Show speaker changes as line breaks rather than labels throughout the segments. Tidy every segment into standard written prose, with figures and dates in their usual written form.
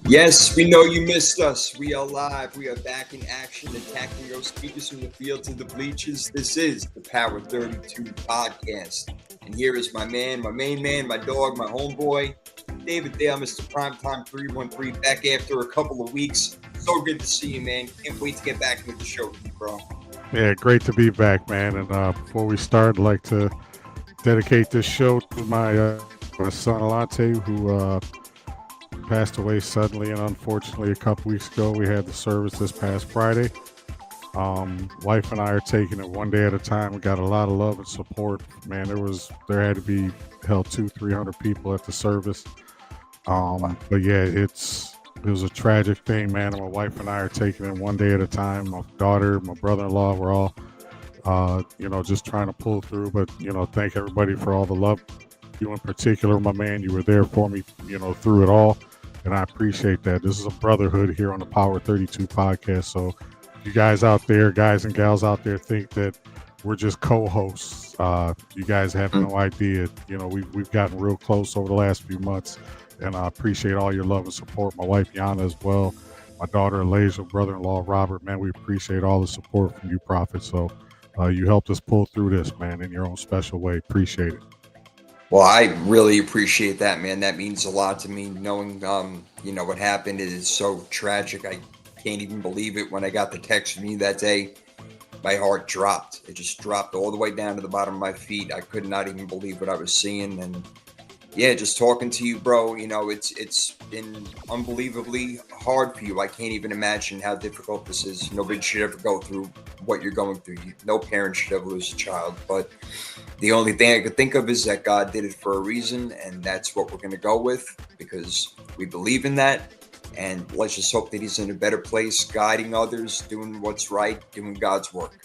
Yes, we know you missed us. We are live. We are back in action, attacking those speakers from the field to the bleachers. This is the Power 32 podcast. And here is my man, my main man, my dog, my homeboy, David Dale, Mr. Primetime 313, back after a couple of weeks. So good to see you, man. Can't wait to get back into the show with you, bro.
Yeah, great to be back, man. And before we start, I'd like to dedicate this show to my son Alante, who passed away suddenly and unfortunately a couple weeks ago. We had the service this past Friday. Wife and I are taking it one day at a time. We got a lot of love and support. Man, there had to be held 200-300 people at the service. But yeah, it was a tragic thing, man. And my wife and I are taking it one day at a time. My daughter, my brother-in-law, we're all, just trying to pull through. But, thank everybody for all the love. You in particular, my man, you were there for me, through it all. And I appreciate that. This is a brotherhood here on the Power 32 podcast. So you guys out there, guys and gals out there, think that we're just co-hosts. You guys have no idea. We've gotten real close over the last few months. And I appreciate all your love and support. My wife, Yana, as well. My daughter, Elijah, brother-in-law, Robert. Man, we appreciate all the support from you, Prophet. So you helped us pull through this, man, in your own special way. Appreciate it.
Well, I really appreciate that, man. That means a lot to me. Knowing, what happened is so tragic. I can't even believe it. When I got the text from you that day, my heart dropped. It just dropped all the way down to the bottom of my feet. I could not even believe what I was seeing. And yeah, just talking to you, bro, it's been unbelievably hard for you. I can't even imagine how difficult this is. Nobody should ever go through what you're going through. No parent should ever lose a child. But the only thing I could think of is that God did it for a reason, and that's what we're going to go with because we believe in that. And let's just hope that he's in a better place, guiding others, doing what's right, doing God's work.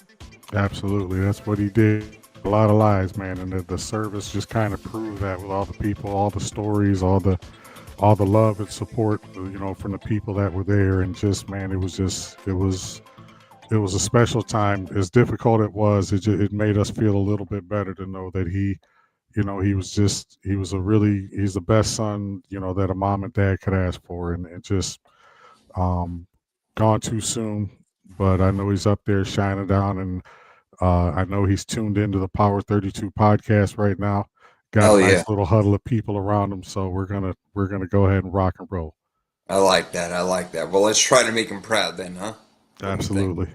Absolutely. That's what he did. A lot of lives, man, and the service just kind of proved that with all the people, all the stories, all the love and support, from the people that were there. And just, man, it was a special time. As difficult it was, it made us feel a little bit better to know that he's the best son, that a mom and dad could ask for. And just gone too soon, but I know he's up there shining down, and I know he's tuned into the Power 32 podcast right now. Got a nice little huddle of people around him, so we're gonna go ahead and rock and roll.
I like that. Well, let's try to make him proud then, huh?
Absolutely.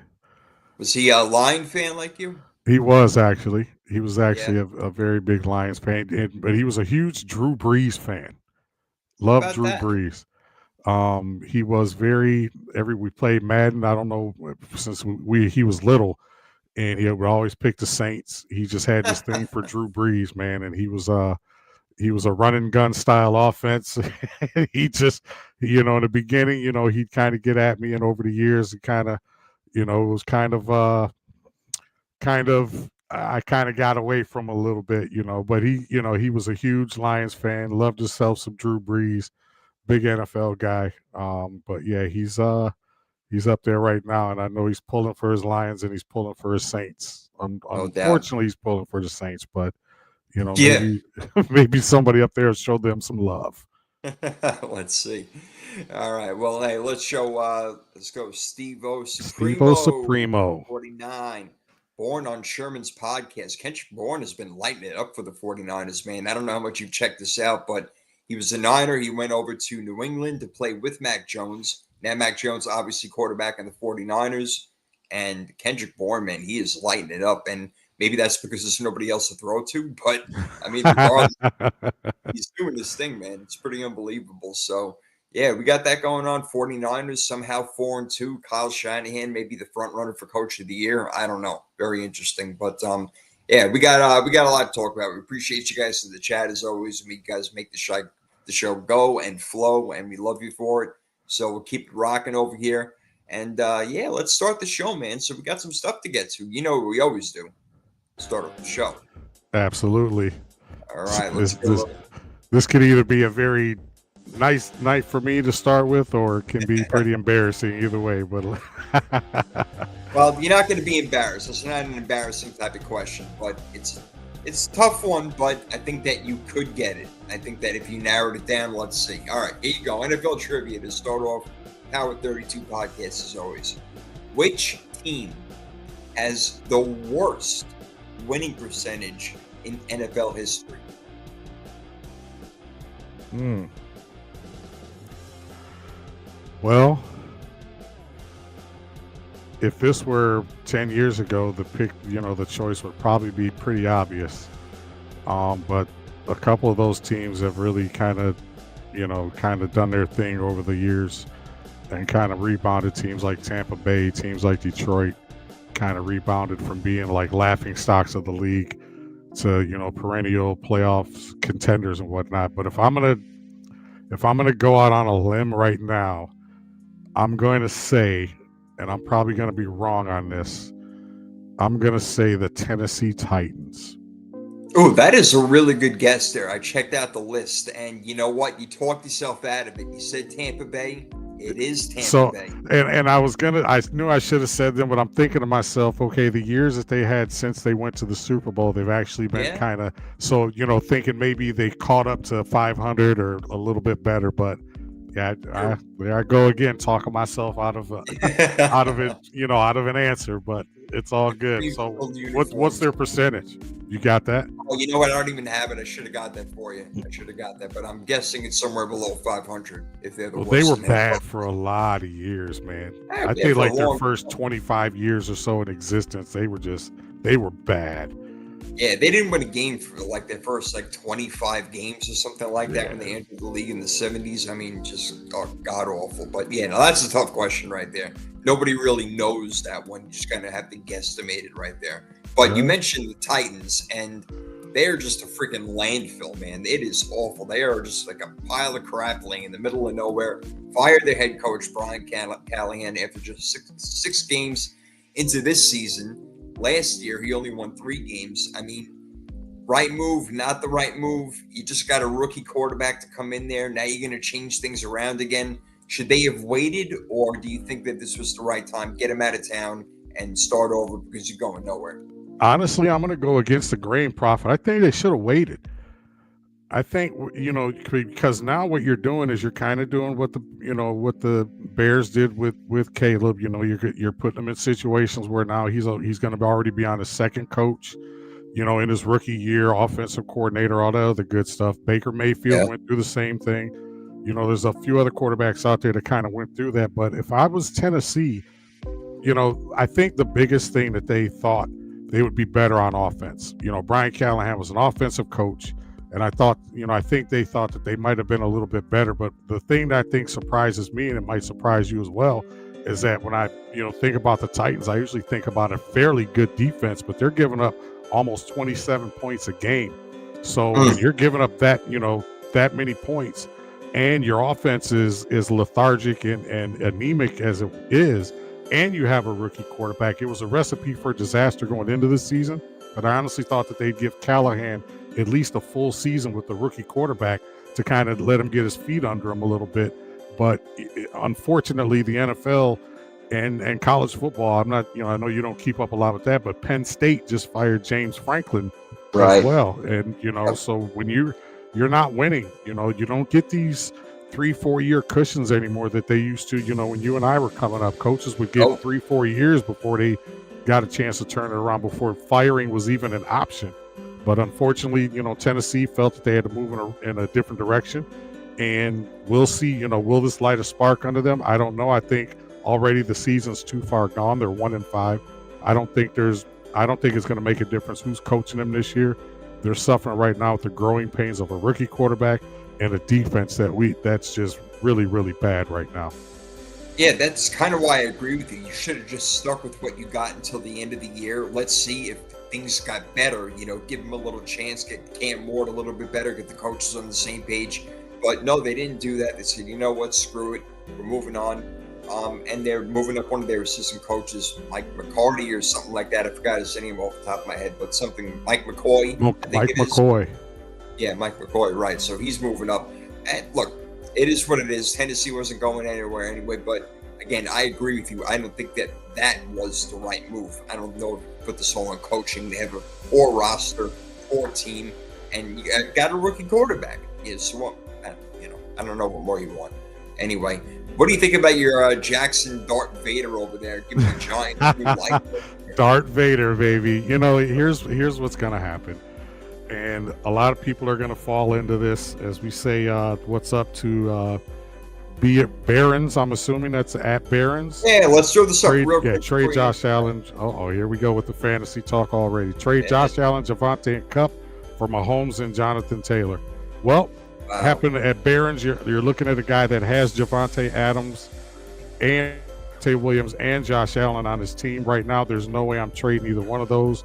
Was he a Lion fan like you?
He was actually. He was actually a very big Lions fan, but he was a huge Drew Brees fan. Loved Drew Brees. He was we played Madden. I don't know, since he was little, and he would always pick the Saints. He just had this thing for Drew Brees, man, and he was a run and gun style offense. He just, in the beginning, he'd kind of get at me, and over the years, it kind of, it was I kind of got away from a little bit, but he was a huge Lions fan, loved himself some Drew Brees, big NFL guy. But yeah, he's up there right now, and I know he's pulling for his Lions and he's pulling for his Saints. Unfortunately, he's pulling for the Saints, but maybe somebody up there showed them some love.
Let's see. All right. Well, hey, let's go Steve-O Supremo. 49. Born on Sherman's podcast. Kendrick Bourne has been lighting it up for the 49ers, man. I don't know how much you've checked this out, but he was a Niner. He went over to New England to play with Mac Jones. Now, Mac Jones, obviously quarterback in the 49ers. And Kendrick Bourne, man, he is lighting it up. And maybe that's because there's nobody else to throw to. But, I mean, regardless, he's doing this thing, man. It's pretty unbelievable. So, yeah, we got that going on. 49ers somehow 4-2. Kyle Shanahan may be the front runner for Coach of the Year. I don't know. Very interesting. But, yeah, we got a lot to talk about. We appreciate you guys in the chat as always. You guys make the show go and flow, and we love you for it. So we'll keep it rocking over here. And, yeah, let's start the show, man. So we got some stuff to get to. You know what we always do. Start off the show.
Absolutely.
All right.
This could either be a very nice night for me to start with, or it can be pretty embarrassing either way. But
well, you're not going to be embarrassed. It's not an embarrassing type of question, but it's It's a tough one, but I think that you could get it. I think that if you narrowed it down, let's see. All right, here you go. NFL trivia to start off Power 32 podcast as always. Which team has the worst winning percentage in NFL history?
Well, if this were 10 years ago, the choice would probably be pretty obvious. But a couple of those teams have really kind of done their thing over the years and kind of rebounded. Teams like Tampa Bay, teams like Detroit kind of rebounded from being like laughing stocks of the league to, perennial playoff contenders and whatnot. But if I'm gonna go out on a limb right now, I'm going to say, and I'm probably going to be wrong on this, I'm going to say the Tennessee Titans.
Oh, that is a really good guess there. I checked out the list, and you know what? You talked yourself out of it. You said Tampa Bay. It is Tampa Bay.
And I knew I should have said them, but I'm thinking to myself, okay, the years that they had since they went to the Super Bowl, they've actually been kind of, thinking maybe they caught up to 500 or a little bit better, but yeah, there I go again, talking myself out of it, out of an answer, but it's all good. So what's their percentage? You got that?
Oh, you know what? I don't even have it. I should have got that for you. I should have got that, but I'm guessing it's somewhere below 500 if they're the worst.
They were bad for a lot of years, man. I think like their first 25 years or so in existence, they were bad.
Yeah, they didn't win a game for like their first 25 games or something like that when they entered the league in the 70s. I mean, just god awful. But yeah, no, that's a tough question right there. Nobody really knows that one. You just kind of have to guesstimate it right there. But you mentioned the Titans, and they're just a freaking landfill, man. It is awful. They are just like a pile of crap laying in the middle of nowhere. Fired their head coach, Brian Callahan, after just six games into this season. Last year, he only won 3 games. I mean, right move, not the right move. You just got a rookie quarterback to come in there. Now you're going to change things around again. Should they have waited, or do you think that this was the right time? Get him out of town and start over because you're going nowhere.
Honestly, I'm going to go against the grain, Prophet. I think they should have waited. I think, because now what you're doing is you're kind of doing what the Bears did with Caleb. You're putting him in situations where now he's going to already be on his second coach, in his rookie year, offensive coordinator, all that other good stuff. Baker Mayfield went through the same thing. There's a few other quarterbacks out there that kind of went through that. But if I was Tennessee, I think the biggest thing that they thought they would be better on offense. Brian Callahan was an offensive coach. And I think they thought that they might have been a little bit better. But the thing that I think surprises me, and it might surprise you as well, is that when I, think about the Titans, I usually think about a fairly good defense, but they're giving up almost 27 points a game. So when you're giving up that, that many points, and your offense is lethargic and anemic as it is, and you have a rookie quarterback, it was a recipe for disaster going into this season. But I honestly thought that they'd give Callahan at least a full season with the rookie quarterback to kind of let him get his feet under him a little bit. But unfortunately, the NFL and college football, I'm not, I know you don't keep up a lot with that, but Penn State just fired James Franklin as well. And, so when you're not winning, you don't get these 3-4 year cushions anymore that they used to, when you and I were coming up. Coaches would get 3-4 years before they got a chance to turn it around, before firing was even an option. But unfortunately, Tennessee felt that they had to move in a different direction. And we'll see, will this light a spark under them? I don't know. I think already the season's too far gone. They're 1-5. I don't think it's going to make a difference who's coaching them this year. They're suffering right now with the growing pains of a rookie quarterback and a defense that's just really, really bad right now.
Yeah, that's kind of why I agree with you. You should have just stuck with what you got until the end of the year. Let's see if things got better, give them a little chance, get Cam Ward a little bit better, get the coaches on the same page. But no, they didn't do that. They said, you know what, screw it. We're moving on. And they're moving up one of their assistant coaches, Mike McCarty or something like that. I forgot his name off the top of my head, but something, Mike McCoy.
Mike McCoy.
Yeah, Mike McCoy, right. So he's moving up. And look, it is what it is. Tennessee wasn't going anywhere anyway, but again, I agree with you. I don't think that was the right move. I don't know if you put this all on coaching. They have a poor roster. 4 team, and you got a rookie quarterback. So I don't know what more you want. Anyway, what do you think about your Jackson Darth Vader over there giving the Giants green light?
Darth Vader, baby. Here's what's gonna happen, and a lot of people are gonna fall into this as we say, what's up to be it Barons. I'm assuming that's at Barons.
Yeah, let's throw this up
Trade,
real quick.
Trade Josh Allen. Oh, here we go with the fantasy talk already. Trade Josh Allen, Javonte, and Kupp for Mahomes and Jonathan Taylor. Well, happened at Barons. You're looking at a guy that has Javonte Adams and Tay Williams and Josh Allen on his team right now. There's no way I'm trading either one of those.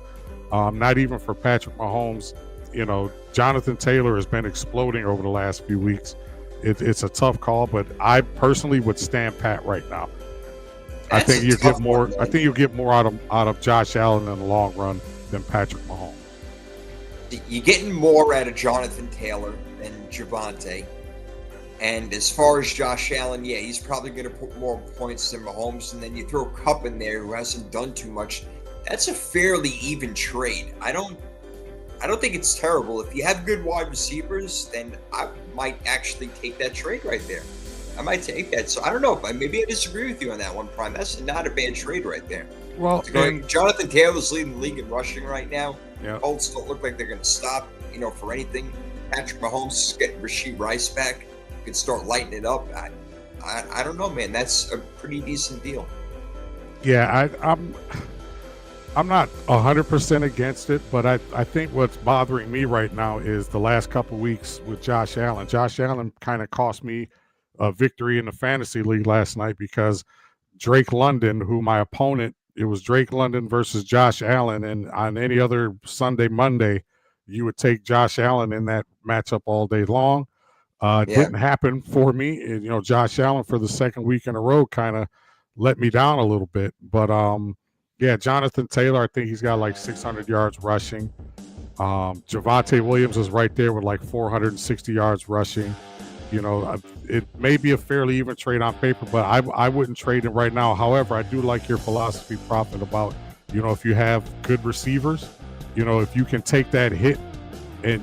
Not even for Patrick Mahomes. Jonathan Taylor has been exploding over the last few weeks. It's a tough call, but I personally would stand pat right now. I think you get more. I think you get more out of Josh Allen in the long run than Patrick Mahomes.
You're getting more out of Jonathan Taylor than Javonte. And as far as Josh Allen, yeah, he's probably going to put more points than Mahomes. And then you throw Kupp in there, who hasn't done too much. That's a fairly even trade. I don't think it's terrible. If you have good wide receivers, then I might actually take that trade right there. I might take that. So I don't know. Maybe I disagree with you on that one, Prime. That's not a bad trade right there.
Well,
Jonathan Taylor's leading the league in rushing right now.
Yeah.
Colts don't look like they're going to stop, for anything. Patrick Mahomes is getting Rashee Rice back. Could start lighting it up. I don't know, man. That's a pretty decent deal.
Yeah, I'm not 100% against it, but I think what's bothering me right now is the last couple weeks with Josh Allen. Josh Allen kind of cost me a victory in the fantasy league last night because Drake London, who my opponent, it was Drake London versus Josh Allen, and on any other Sunday, Monday, you would take Josh Allen in that matchup all day long. It didn't happen for me. And, Josh Allen for the second week in a row kind of let me down a little bit. But, Jonathan Taylor, I think he's got like 600 yards rushing. Javonte Williams is right there with like 460 yards rushing. It may be a fairly even trade on paper, but I wouldn't trade him right now. However, I do like your philosophy, Prophet, about, if you have good receivers, if you can take that hit and,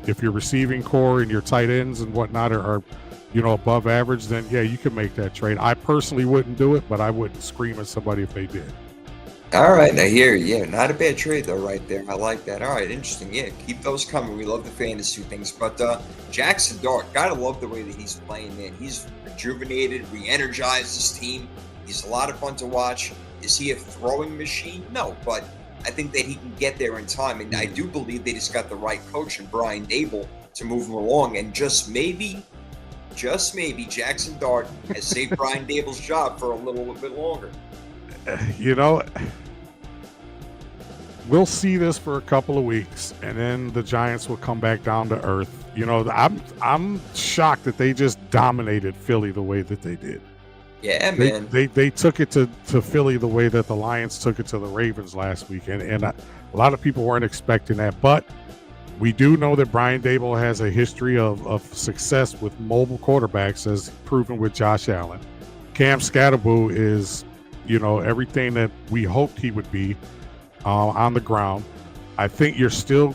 if your receiving core and your tight ends and whatnot are above average, then yeah, you can make that trade. I personally wouldn't do it, but I wouldn't scream at somebody if they did.
All right, now here, yeah, not a bad trade though, right there. I like that. All right, interesting. Yeah, keep those coming. We love the fantasy things, but Jackson Dart, gotta love the way that he's playing. Man, he's rejuvenated, re-energized his team. He's a lot of fun to watch. Is he a throwing machine? No, but I think that he can get there in time, and I do believe they just got the right coach in Brian Daboll to move him along, and just maybe, Jackson Dart has saved Brian Daboll's job for a little bit longer.
We'll see this for a couple of weeks, and then the Giants will come back down to earth. I'm shocked that they just dominated Philly the way that they did.
Yeah, man.
They took it to Philly the way that the Lions took it to the Ravens last week, and a lot of people weren't expecting that. But we do know that Brian Daboll has a history of success with mobile quarterbacks, as proven with Josh Allen. Cam Scatterboo is, everything that we hoped he would be on the ground. I think you're going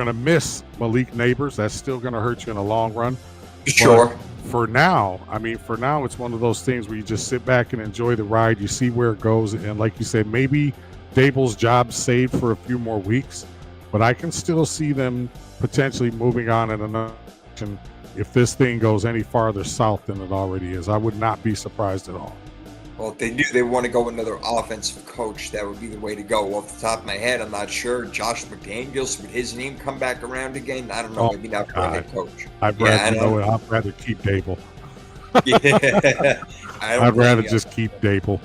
to miss Malik Neighbors. That's still going to hurt you in the long run.
Sure.
But for now, it's one of those things where you just sit back and enjoy the ride. You see where it goes. And like you said, maybe Daboll's job's saved for a few more weeks, but I can still see them potentially moving on in another direction if this thing goes any farther south than it already is. I would not be surprised at all.
Well, if they do, they want to go another offensive coach. That would be the way to go. Off the top of my head, I'm not sure. Josh McDaniels, would his name come back around again? I don't know. Maybe not for a head coach.
I'd rather keep Daboll.
Yeah.
I'd rather just keep Daboll.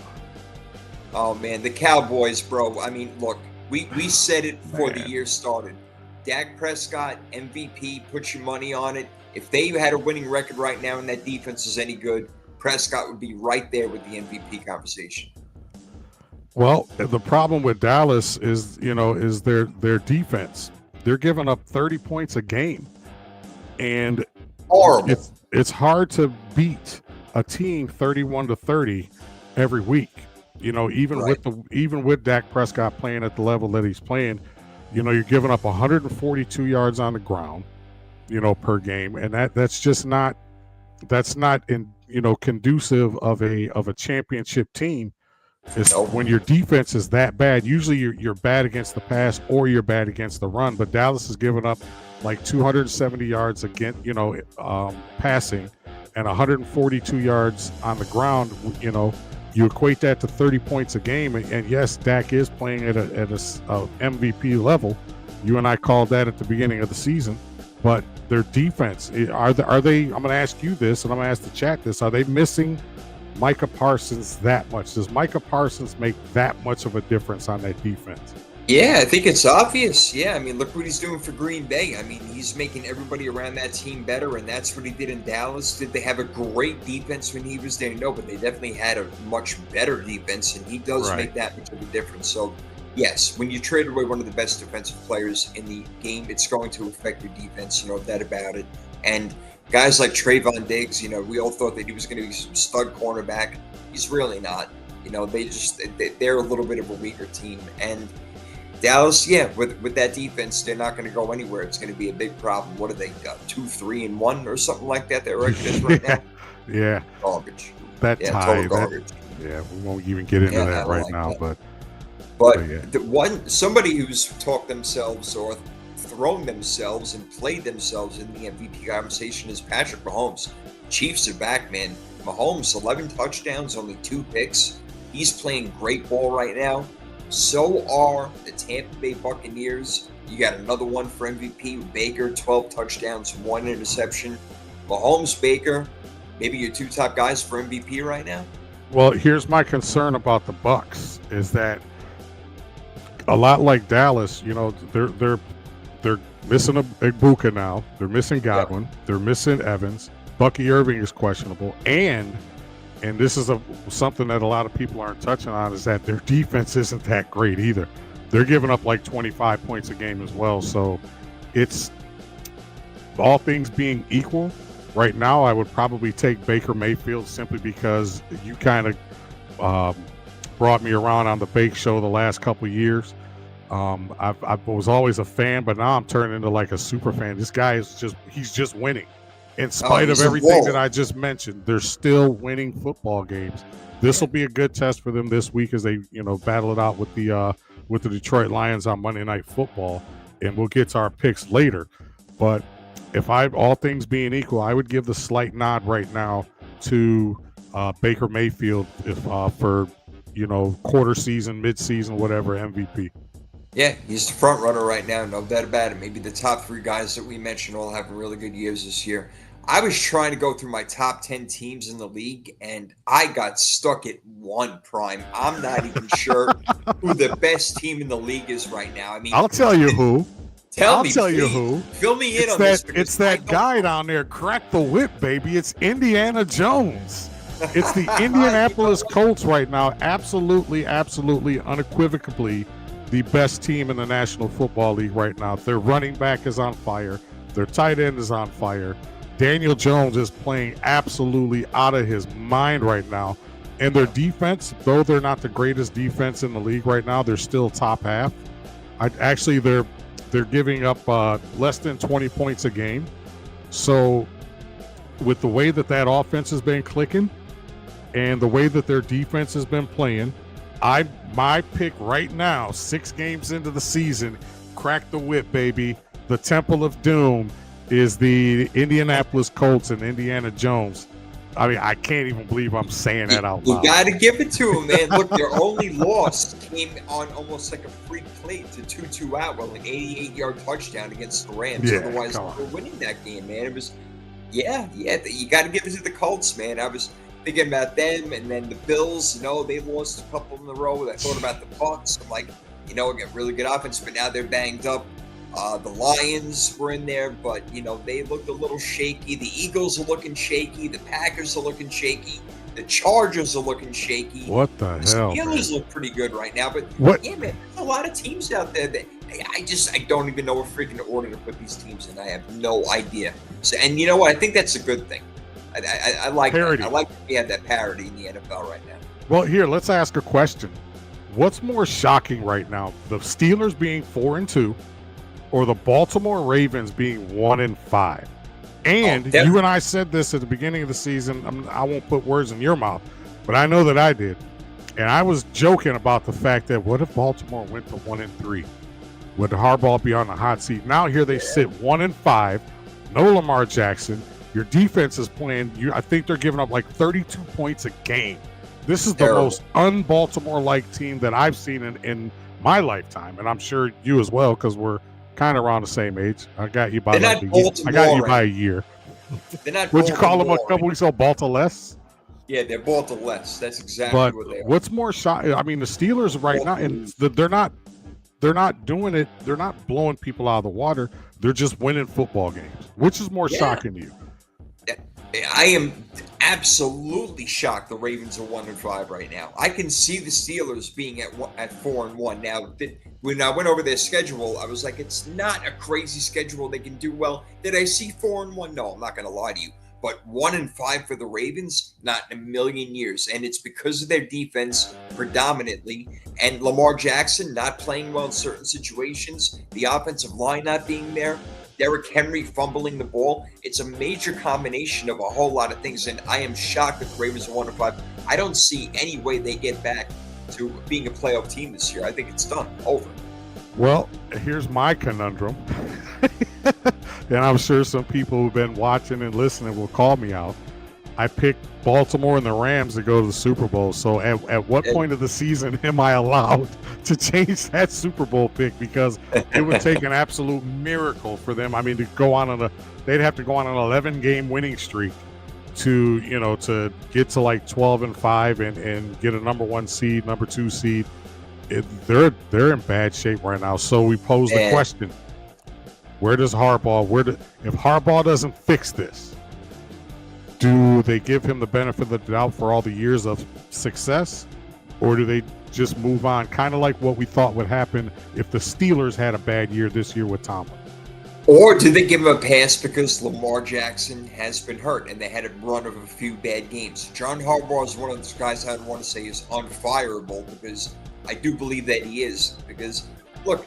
Oh, man. The Cowboys, bro. I mean, look, we said it before the year started. Dak Prescott, MVP, put your money on it. If they had a winning record right now and that defense is any good, Prescott would be right there with the MVP conversation.
Well, the problem with Dallas is their defense. They're giving up 30 points a game, and
horrible.
It's hard to beat a team 31-30 every week. Even
Right.
with Dak Prescott playing at the level that he's playing, you're giving up 142 yards on the ground, per game, and that's not conducive of a championship team. Is
Nope.
when your defense is that bad. Usually you're bad against the pass or you're bad against the run. But Dallas has given up like 270 yards against passing and 142 yards on the ground. You equate that to 30 points a game, and yes, Dak is playing at a MVP level. You and I called that at the beginning of the season, but their defense are they? I'm going to ask you this, and I'm going to ask the chat this: are they missing Micah Parsons that much? Does Micah Parsons make that much of a difference on that defense?
Yeah, I think it's obvious. Yeah, I mean, look what he's doing for Green Bay. I mean, he's making everybody around that team better, and that's what he did in Dallas. Did they have a great defense when he was there? No, but they definitely had a much better defense, and he does make that much of a difference. So, yes, when you trade away one of the best defensive players in the game, it's going to affect your defense, no doubt about it. And guys like Trayvon Diggs, we all thought that he was going to be some stud cornerback. He's really not. They're a little bit of a weaker team. And Dallas, with that defense, they're not going to go anywhere. It's going to be a big problem. What are they, 2-3-1 or something like that? Their record is right now.
Yeah,
garbage.
That tie,
total garbage.
We won't even get into that right now.
But
yeah.
Somebody who's talked themselves or thrown themselves and played themselves in the MVP conversation is Patrick Mahomes. Chiefs are back, man. Mahomes, 11 touchdowns, only 2 picks. He's playing great ball right now. So are the Tampa Bay Buccaneers. You got another one for MVP. Baker, 12 touchdowns, 1 interception. Mahomes, Baker, maybe your 2 top guys for MVP right now?
Well, here's my concern about the Bucs is that a lot like Dallas, they're missing Ibuka now. They're missing Godwin. Yep. They're missing Evans. Bucky Irving is questionable. And this is something that a lot of people aren't touching on is that their defense isn't that great either. They're giving up like 25 points a game as well. So it's all things being equal. Right now, I would probably take Baker Mayfield simply because you kind of brought me around on the Bake Show the last couple of years. I was always a fan, but now I'm turning into like a super fan. This guy he's just winning. In spite of everything that I just mentioned, they're still winning football games. This will be a good test for them this week as they, battle it out with the Detroit Lions on Monday Night Football, and we'll get to our picks later. But if all things being equal, I would give the slight nod right now to Baker Mayfield for quarter season, mid-season, whatever, MVP.
Yeah, he's the front runner right now, no doubt about it. Maybe the top 3 guys that we mentioned all having really good years this year. I was trying to go through my top 10 teams in the league, and I got stuck at 1 prime. I'm not even sure who the best team in the league is right now. I mean,
I'll tell you who.
I'll tell you who. Fill me in on this.
It's that guy down there, crack the whip, baby. It's Indiana Jones. It's the Indianapolis Colts right now. Absolutely, unequivocally the best team in the National Football League right now. Their running back is on fire. Their tight end is on fire. Daniel Jones is playing absolutely out of his mind right now. And their defense, though they're not the greatest defense in the league right now, they're still top half. They're giving up less than 20 points a game. So with the way that offense has been clicking and the way that their defense has been playing, my pick right now, 6 games into the season, crack the whip, baby. The Temple of Doom is the Indianapolis Colts and Indiana Jones. I mean, I can't even believe I'm saying that out loud.
You got to give it to them, man. Look, their only loss came on almost like a free play to Tutu Atwell, an 88-yard touchdown against the Rams.
Yeah,
otherwise, they were winning that game, man. It was, you got to give it to the Colts, man. I was thinking about them, and then the Bills, they lost a couple in a row. I thought about the Bucs. I'm like, we got really good offense, but now they're banged up. The Lions were in there, but, they looked a little shaky. The Eagles are looking shaky. The Packers are looking shaky. The Chargers are looking shaky.
What the hell?
The Steelers look pretty good right now, but yeah, man, there's a lot of teams out there that I don't even know a freaking order to put these teams in. I have no idea. So, and you know what? I think that's a good thing. I like parity. I like that we have that parity in the NFL right now.
Well, here, let's ask a question. What's more shocking right now, the Steelers being 4-2 or the Baltimore Ravens being 1-5? And you and I said this at the beginning of the season. I won't put words in your mouth, but I know that I did. And I was joking about the fact that what if Baltimore went to 1-3? Would Harbaugh be on the hot seat? Now here they sit 1-5, no Lamar Jackson. Your defense is playing. I think they're giving up like 32 points a game. This is the most un-Baltimore-like team that I've seen in my lifetime, and I'm sure you as well, because we're kind of around the same age. I got you by like a year.
They're not.
Would you call them a couple weeks ago, Balta-less?
Yeah, they're Balta-less. That's exactly what they are.
What's more shocking? I mean, the Steelers right now, and they're not doing it. They're not blowing people out of the water. They're just winning football games. Which is more shocking to you?
I am absolutely shocked the Ravens are 1-5 right now. I can see the Steelers being at 4-1 now. When I went over their schedule, I was like, it's not a crazy schedule. They can do well. Did I see 4-1? No, I'm not going to lie to you. But 1-5 for the Ravens, not in a million years. And it's because of their defense predominantly, and Lamar Jackson not playing well in certain situations, the offensive line not being there, Derrick Henry fumbling the ball. It's a major combination of a whole lot of things, and I am shocked that the Ravens are 1-5. I don't see any way they get back to being a playoff team this year. I think it's done. Over.
Well, here's my conundrum. And I'm sure some people who've been watching and listening will call me out. I picked Baltimore and the Rams to go to the Super Bowl. So at what point of the season am I allowed to change that Super Bowl pick? Because it would take an absolute miracle for them. I mean, to go on they'd have to go on an 11-game winning streak to get to like 12-5 and get a number 1 seed, number 2 seed. They're in bad shape right now. So we pose the question: where does Harbaugh? If Harbaugh doesn't fix this, do they give him the benefit of the doubt for all the years of success, or do they just move on? Kind of like what we thought would happen if the Steelers had a bad year this year with Tomlin.
Or do they give him a pass because Lamar Jackson has been hurt and they had a run of a few bad games? John Harbaugh is one of those guys I want to say is unfireable, because I do believe that he is. Because, look,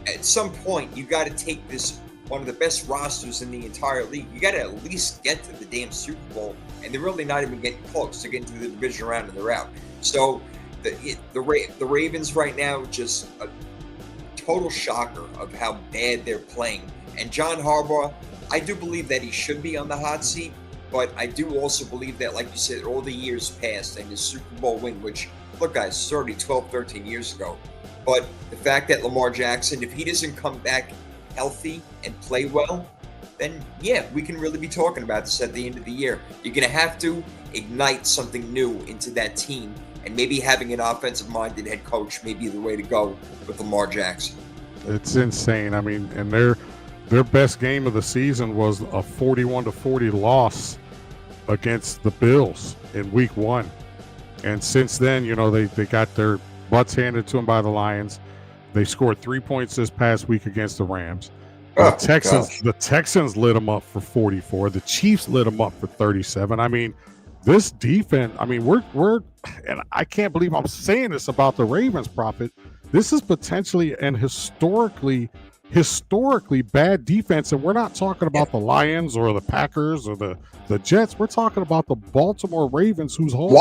at some point, you got to take this, one of the best rosters in the entire league. You got to at least get to the damn Super Bowl, and they're really not even getting close to getting to the division round, and they're out. So the Ravens right now, just a total shocker of how bad they're playing. And John Harbaugh, I do believe that he should be on the hot seat, but I do also believe that, like you said, all the years passed and his Super Bowl win, which, look, guys, it's already 12, 13 years ago. But the fact that Lamar Jackson, if he doesn't come back healthy and play well, then, yeah, we can really be talking about this at the end of the year. You're going to have to ignite something new into that team, and maybe having an offensive-minded head coach may be the way to go with Lamar Jackson.
It's insane. I mean, and their best game of the season was a 41-40 loss against the Bills in Week 1. And since then, they got their butts handed to them by the Lions. They scored 3 points this past week against the Rams. The Texans lit them up for 44. The Chiefs lit them up for 37. I mean, this defense, I mean, we're and I can't believe I'm saying this about the Ravens, Prophet. This is potentially an historically bad defense, and we're not talking about the Lions or the Packers or the Jets. We're talking about the Baltimore Ravens, whose whole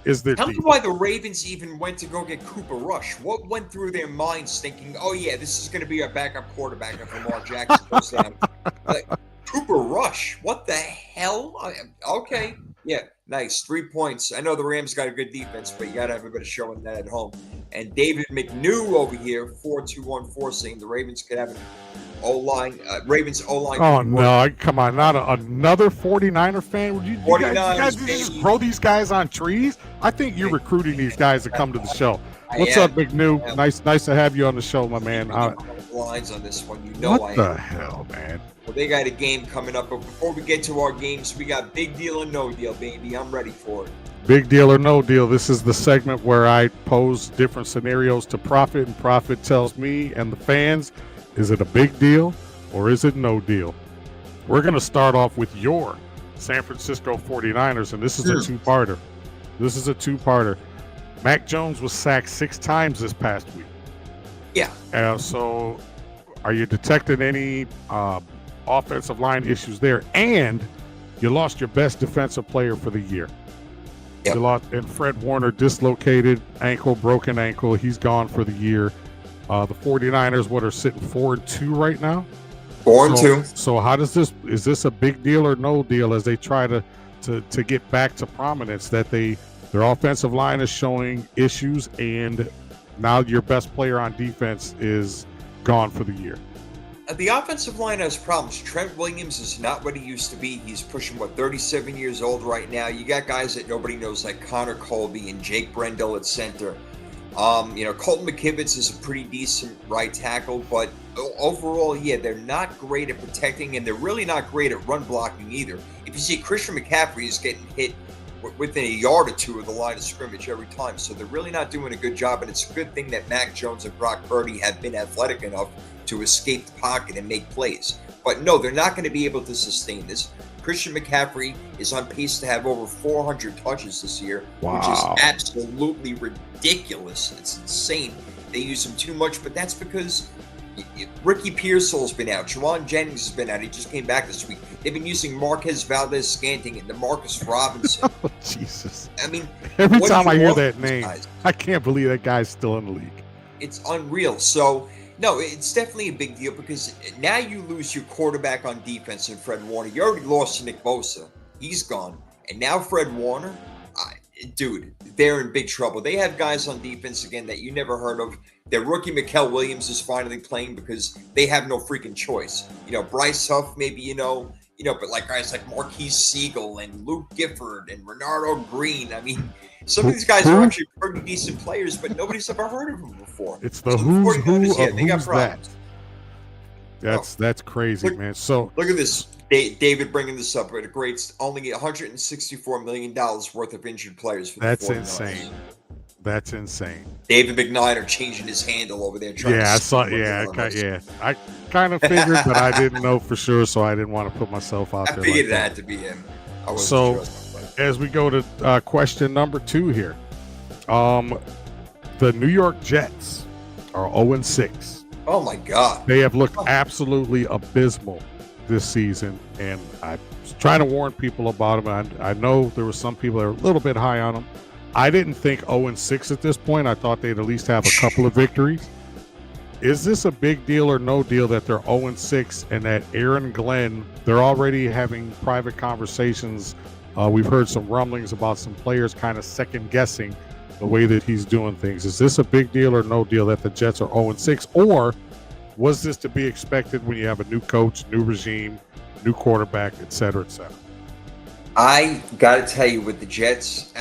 is their
tell
defense.
me why the Ravens even went to go get Cooper Rush. What went through their minds thinking, oh yeah, this is going to be our backup quarterback if Lamar Jackson goes down? Like, Cooper Rush, what the hell? Okay, yeah, nice, 3 points. I know the Rams got a good defense, but you got to have a bit of showing that at home. And David McNew over here, 4214, saying the Ravens could have an O-line, Ravens O-line.
Oh, no, come on, not another 49er fan. Would you guys just grow these guys on trees? I think you're recruiting these guys to come to the show. What's up, McNew? Nice to have you on the show, my man.
Lines on this one,
what the hell, man?
Well, they got a game coming up, but before we get to our games, we got Big Deal or No Deal, baby. I'm ready for it.
Big Deal or No Deal. This is the segment where I pose different scenarios to Prophet, and Prophet tells me and the fans, is it a big deal or is it no deal? We're going to start off with your San Francisco 49ers, and this is a two-parter. This is a two-parter. Mac Jones was sacked 6 times this past week.
Yeah.
So are you detecting any offensive line issues there? And you lost your best defensive player for the year.
Yep.
You lost, and Fred Warner, dislocated ankle, broken ankle. He's gone for the year. The 49ers, are sitting 4-2 right now?
4-2.
So how does this, is this a big deal or no deal as they try to get back to prominence that their offensive line is showing issues, and now your best player on defense is gone for the year?
The offensive line has problems. Trent Williams is not what he used to be. He's pushing, 37 years old right now. You got guys that nobody knows like Connor Colby and Jake Brendel at center. Colton McKivitz is a pretty decent right tackle, but overall, they're not great at protecting, and they're really not great at run blocking either. If you see Christian McCaffrey is getting hit within a yard or two of the line of scrimmage every time, so they're really not doing a good job, and it's a good thing that Mac Jones and Brock Purdy have been athletic enough to escape the pocket and make plays. But no, they're not going to be able to sustain this. Christian McCaffrey is on pace to have over 400 touches this year, which is absolutely ridiculous. It's insane. They use him too much, but that's because Ricky Pearsall's been out. Juwan Jennings has been out. He just came back this week. They've been using Marquez Valdez-Scantling and DeMarcus Robinson.
Oh, Jesus.
I mean,
every time I hear that name, I can't believe that guy's still in the league.
It's unreal. So, no, it's definitely a big deal because now you lose your quarterback on defense in Fred Warner. You already lost Nick Bosa. He's gone. And now Fred Warner, dude, they're in big trouble. They have guys on defense again that you never heard of. Their rookie Mikael Williams is finally playing because they have no freaking choice. Bryce Huff, maybe, but like guys like Marquise Siegel and Luke Gifford and Renardo Green. I mean, some of these guys are actually pretty decent players, but nobody's ever heard of them before.
It's the who's who of who's that. That's crazy, man. So
look at this. David bringing this up. It equates only $164 million worth of injured players for the 49ers.
That's insane. That's insane.
David McNider changing his handle over there.
I saw. I kind of figured, but I didn't know for sure, so I didn't want to put myself out there.
I figured it had to be him.
So, as we go to question number 2 here, the New York Jets are 0-6.
Oh my God!
They have looked absolutely abysmal this season, and I was trying to warn people about them. I know there were some people that were a little bit high on them. I didn't think 0-6 at this point. I thought they'd at least have a couple of victories. Is this a big deal or no deal that they're 0-6 and that Aaron Glenn, they're already having private conversations? We've heard some rumblings about some players kind of second guessing the way that he's doing things. Is this a big deal or no deal that the Jets are 0-6? Or was this to be expected when you have a new coach, new regime, new quarterback, et cetera, et cetera?
I got to tell you, with the Jets,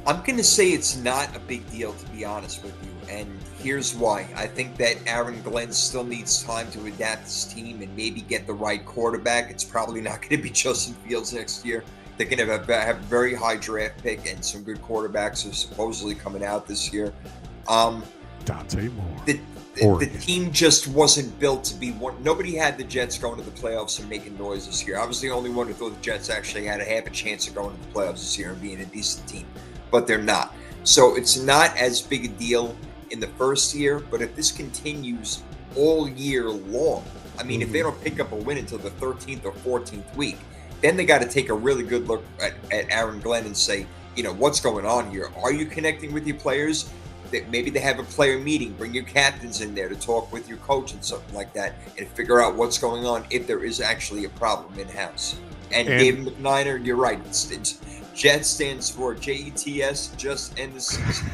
I'm going to say it's not a big deal, to be honest with you. And here's why. I think that Aaron Glenn still needs time to adapt his team and maybe get the right quarterback. It's probably not going to be Justin Fields next year. They're going to have a very high draft pick, and some good quarterbacks are supposedly coming out this year.
Dante Moore.
The team just wasn't built to be one. Nobody had the Jets going to the playoffs and making noise this year. I was the only one who thought the Jets actually had a half a chance of going to the playoffs this year and being a decent team. But they're not. So it's not as big a deal in the first year, but if this continues all year long, I mean, if they don't pick up a win until the 13th or 14th week, then they got to take a really good look at Aaron Glenn and say, what's going on here? Are you connecting with your players? That maybe they have a player meeting, bring your captains in there to talk with your coach and something like that, and figure out what's going on if there is actually a problem in-house. And David McNider, you're right. It's Jets stands for JETS, just end the season.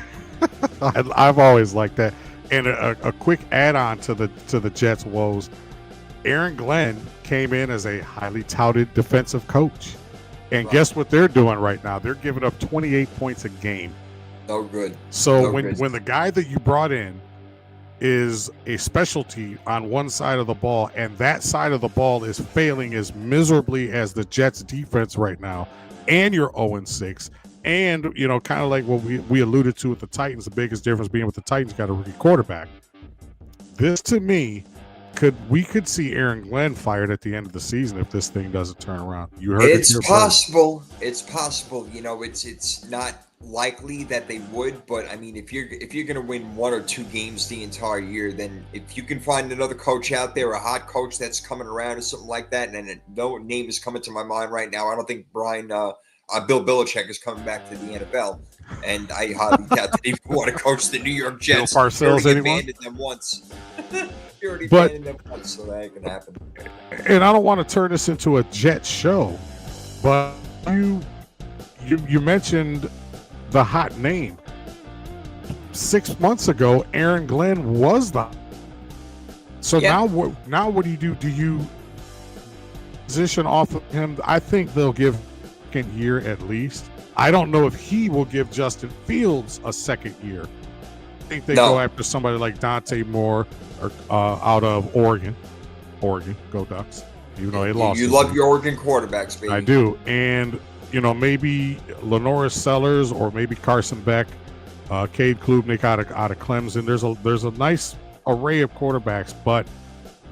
I've always liked that. And a quick add-on to the Jets' woes, Aaron Glenn came in as a highly touted defensive coach. And guess what they're doing right now? They're giving up 28 points a game.
No good.
So when the guy that you brought in is a specialty on one side of the ball, and that side of the ball is failing as miserably as the Jets defense right now, and you're 0-6, and kind of like what we alluded to with the Titans, the biggest difference being with the Titans got a rookie quarterback. This to me we could see Aaron Glenn fired at the end of the season if this thing doesn't turn around. You heard
it's possible. It's possible. You know, it's not likely that they would, but I mean, if you're going to win 1 or 2 games the entire year, then if you can find another coach out there, a hot coach that's coming around or something like that, and no name is coming to my mind right now. I don't think Bill Belichick is coming back to the NFL, and I highly doubt that he would want to coach the New York Jets.
Bill Parcells, anyone?
Abandoned them once. He already abandoned them once, so that ain't gonna happen.
And I don't want to turn this into a Jet show, but you mentioned the hot name. 6 months ago, Aaron Glenn was the. So now what do you do? Do you position off of him? I think they'll give a second year at least. I don't know if he will give Justin Fields a second year. I think they go after somebody like Dante Moore or out of Oregon. Oregon, go Ducks. Even though they lost.
You love your Oregon quarterbacks, baby.
I do. And maybe Lenoris Sellers or maybe Carson Beck, Cade Klubnik out of Clemson. There's a nice array of quarterbacks, but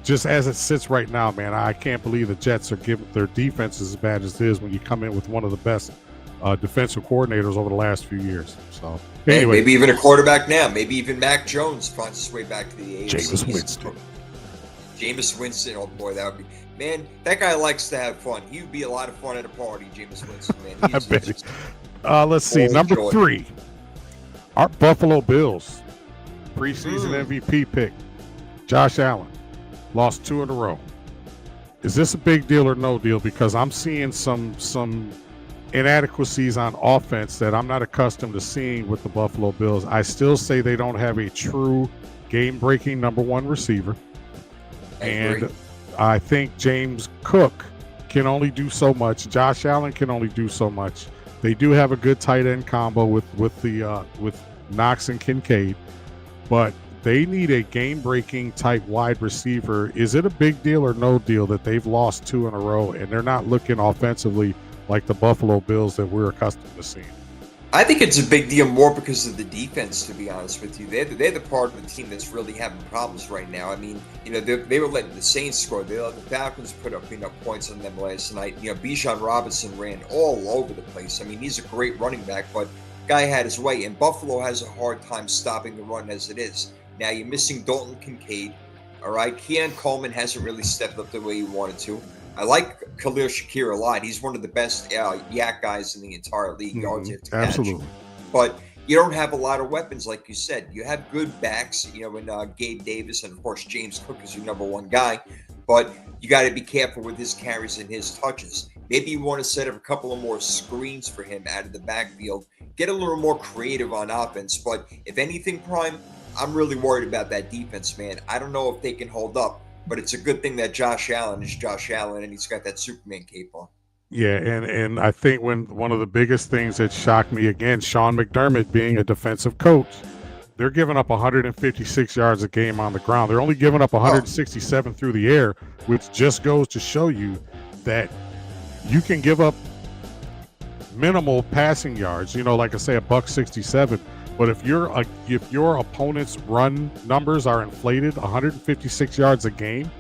just as it sits right now, man, I can't believe the Jets are giving their defense as bad as it is when you come in with one of the best defensive coordinators over the last few years. So anyway,
maybe even a quarterback now. Maybe even Mac Jones finds his way back to the AFC. Jameis Winston. Oh boy, that would be. Man, that guy likes to have fun. He would be a lot of fun at a party, Jameis Winston, man.
I bet. Let's see. Number 3, our Buffalo Bills preseason MVP pick, Josh Allen, lost 2 in a row. Is this a big deal or no deal? Because I'm seeing some inadequacies on offense that I'm not accustomed to seeing with the Buffalo Bills. I still say they don't have a true game-breaking number 1 receiver. And I think James Cook can only do so much. Josh Allen can only do so much. They do have a good tight end combo with Knox and Kincaid, but they need a game-breaking type wide receiver. Is it a big deal or no deal that they've lost 2 in a row and they're not looking offensively like the Buffalo Bills that we're accustomed to seeing?
I think it's a big deal more because of the defense, to be honest with you. They're the part of the team that's really having problems right now. I mean, they were letting the Saints score. They let the Falcons put up points on them last night. Bijan Robinson ran all over the place. I mean, he's a great running back, but guy had his way. And Buffalo has a hard time stopping the run as it is. Now you're missing Dalton Kincaid. All right, Keon Coleman hasn't really stepped up the way he wanted to. I like Khalil Shakir a lot. He's one of the best yak guys in the entire league. Yards after catch.
Absolutely.
But you don't have a lot of weapons, like you said. You have good backs, in Gabe Davis, and of course James Cook is your number 1 guy. But you got to be careful with his carries and his touches. Maybe you want to set up a couple of more screens for him out of the backfield. Get a little more creative on offense. But if anything, Prime, I'm really worried about that defense, man. I don't know if they can hold up. But it's a good thing that Josh Allen is Josh Allen, and he's got that Superman cape on.
Yeah, and I think one of the biggest things that shocked me, again, Sean McDermott being a defensive coach, they're giving up 156 yards a game on the ground. They're only giving up 167 through the air, which just goes to show you that you can give up minimal passing yards. Like I say, $167. But if your opponent's run numbers are inflated, 156 yards a game,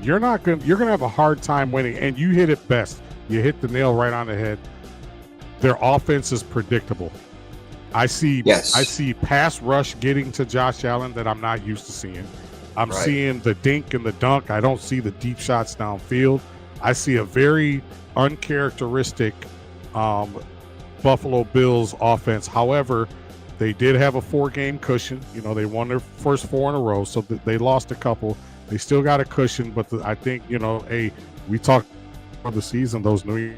you're gonna have a hard time winning. And you hit it best. You hit the nail right on the head. Their offense is predictable. I see pass rush getting to Josh Allen that I'm not used to seeing. I'm seeing the dink and the dunk. I don't see the deep shots downfield. I see a very uncharacteristic Buffalo Bills offense. However, they did have a 4-game cushion. They won their first 4 in a row, so they lost a couple. They still got a cushion, but I think, we talked about the season, those the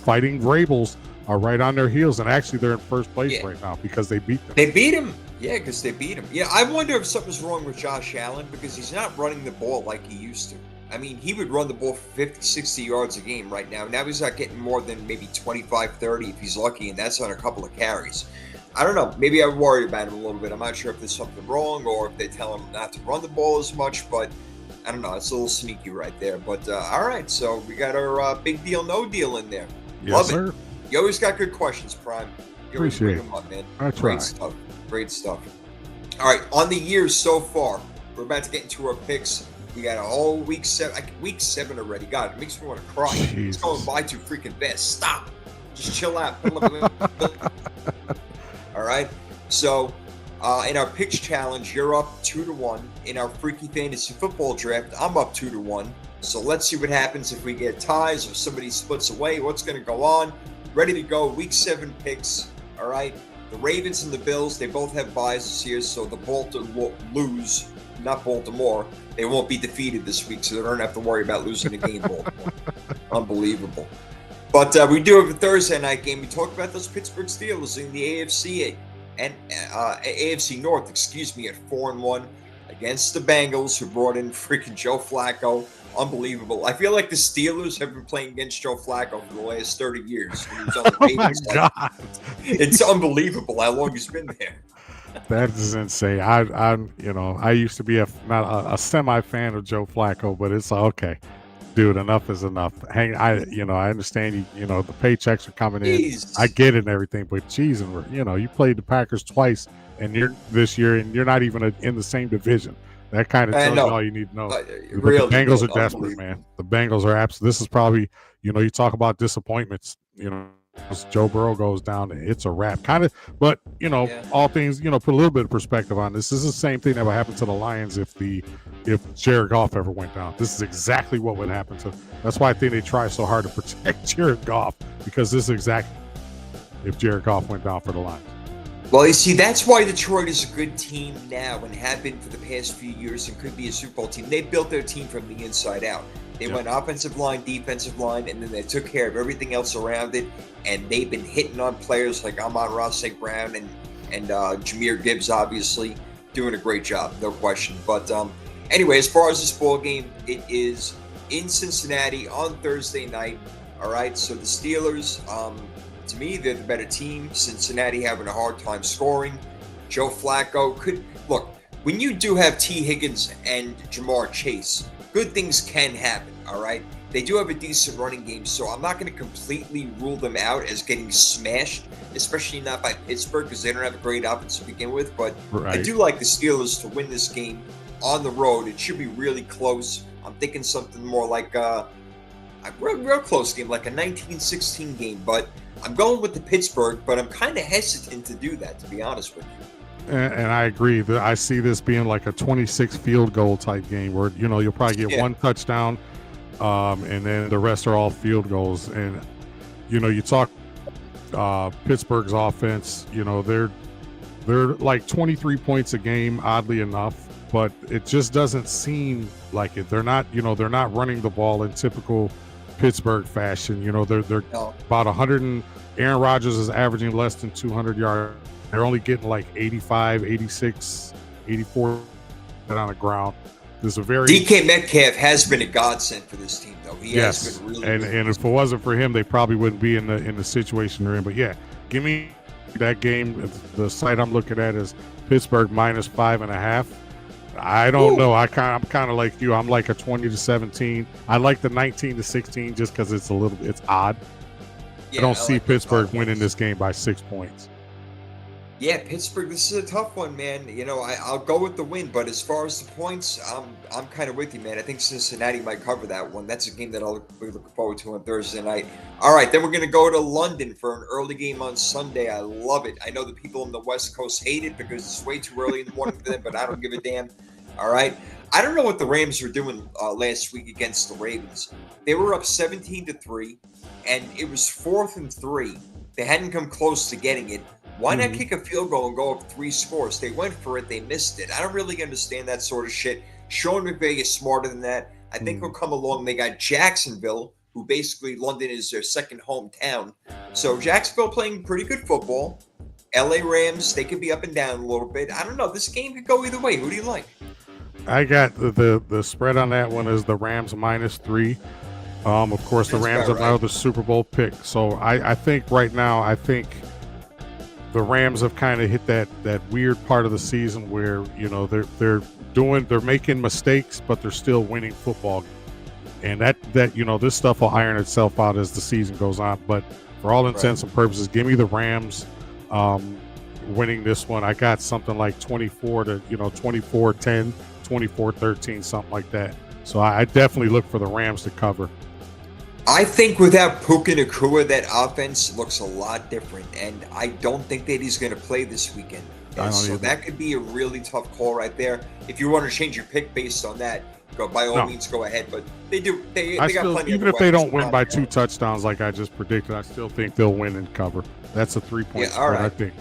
Fighting Vrabels are right on their heels, and actually they're in first place right now because they beat them.
They beat him. Yeah, because they beat him. I wonder if something's wrong with Josh Allen because he's not running the ball like he used to. I mean, he would run the ball for 50, 60 yards a game right now. Now he's not getting more than maybe 25, 30 if he's lucky, and that's on a couple of carries. I don't know. Maybe I'm worried about him a little bit. I'm not sure if there's something wrong or if they tell him not to run the ball as much, but I don't know. It's a little sneaky right there. But all right, so we got our big deal, no deal in there.
Yes, sir.
You always got good questions, Prime. You always bring them up, man.
I try.
Great stuff. Great stuff. All right, on the year so far, We're about to get into our picks. We got a whole week 7 already. God, it makes me want to cry.
Jesus.
It's going by too freaking fast. Stop. Just chill out. All right. So, in our picks challenge, you're up 2-1. In our Freaky Fantasy Football Draft, I'm up 2-1. So let's see what happens if we get ties or somebody splits away. What's going to go on? Ready to go. Week 7 picks. All right. The Ravens and the Bills, they both have byes this year, so the Baltimore lose. Not Baltimore. They won't be defeated this week, so they don't have to worry about losing a game. Baltimore. Unbelievable. But we do have a Thursday night game. We talked about those Pittsburgh Steelers in the AFC and AFC North, at 4-1 against the Bengals, who brought in freaking Joe Flacco. Unbelievable. I feel like the Steelers have been playing against Joe Flacco for the last 30 years. When he was on the Ravens.
Oh my God.
It's unbelievable how long he's been there.
That is insane. I'm I used to be not a semi fan of Joe Flacco, but it's okay, dude. Enough is enough. I understand you the paychecks are coming
Jeez.
in. I get it and everything, but geez, you played the Packers twice, and you're this year, and you're not even in the same division. That kind of tells you all you need to know. But
really,
the Bengals are desperate, man. The Bengals are absolutely. This is probably you talk about disappointments. As Joe Burrow goes down, it's a wrap. Kind of, but all things, put a little bit of perspective on this. This is the same thing that would happen to the Lions if Jared Goff ever went down. This is exactly what would happen to. That's why I think they try so hard to protect Jared Goff, because this is exactly if Jared Goff went down for the Lions.
Well, you see, that's why Detroit is a good team now and have been for the past few years and could be a Super Bowl team. They built their team from the inside out. They went offensive line, defensive line, and then they took care of everything else around it. And they've been hitting on players like Amon-Ra St. Brown and Jahmyr Gibbs, obviously, doing a great job, no question. But anyway, as far as this ball game, it is in Cincinnati on Thursday night. All right, so the Steelers, to me, they're the better team. Cincinnati having a hard time scoring. Joe Flacco could look when you do have T. Higgins and Jamar Chase. Good things can happen, all right? They do have a decent running game, so I'm not going to completely rule them out as getting smashed, especially not by Pittsburgh because they don't have a great offense to begin with. But I do like the Steelers to win this game on the road. It should be really close. I'm thinking something more like a real close game, like a 19-16 game. But I'm going with the Pittsburgh, but I'm kind of hesitant to do that, to be honest with you.
And I agree that I see this being like a 26 field goal type game where you'll probably get one touchdown, and then the rest are all field goals. And you talk Pittsburgh's offense. They're like 23 points a game, oddly enough, but it just doesn't seem like it. They're not running the ball in typical Pittsburgh fashion. They're about 100. Aaron Rodgers is averaging less than 200 yards. They're only getting like 85, 86, 84 on the ground. There's a very
DK Metcalf has been a godsend for this team, though. He has been really
and if it wasn't for him, they probably wouldn't be in the situation they're in. But yeah, give me that game. The site I'm looking at is Pittsburgh -5.5. I don't know. I'm kind of like you. I'm like a 20-17. I like the 19-16 just because it's odd. Yeah, I don't see Pittsburgh winning this game by 6 points.
Yeah, Pittsburgh, this is a tough one, man. I'll go with the win, but as far as the points, I'm kind of with you, man. I think Cincinnati might cover that one. That's a game that I'll be looking forward to on Thursday night. All right, then we're going to go to London for an early game on Sunday. I love it. I know the people on the West Coast hate it because it's way too early in the morning for them, but I don't give a damn. All right. I don't know what the Rams were doing last week against the Ravens. They were up 17-3, and it was 4th and 3. They hadn't come close to getting it. Why not kick a field goal and go up 3 scores? They went for it. They missed it. I don't really understand that sort of shit. Sean McVay is smarter than that. I think he'll come along. They got Jacksonville, who basically London is their second hometown. So Jacksonville playing pretty good football. LA Rams, they could be up and down a little bit. I don't know. This game could go either way. Who do you like?
I got the spread on that one is the Rams -3. Of course, the Rams are now the Super Bowl pick. So I think right now, the Rams have kind of hit that weird part of the season where they're making mistakes, but they're still winning football. And that this stuff will iron itself out as the season goes on. But for all intents and purposes, give me the Rams winning this one. I got something like 24-10, 24-13, something like that. So I definitely look for the Rams to cover.
I think without Puka Nacua, that offense looks a lot different, and I don't think that he's going to play this weekend. So that could be a really tough call right there. If you want to change your pick based on that, by all means, go ahead. But they do. They got plenty.
Even if they don't win by 2 touchdowns, like I just predicted, I still think they'll win and cover. That's a 3-point spread.
Right.
I think.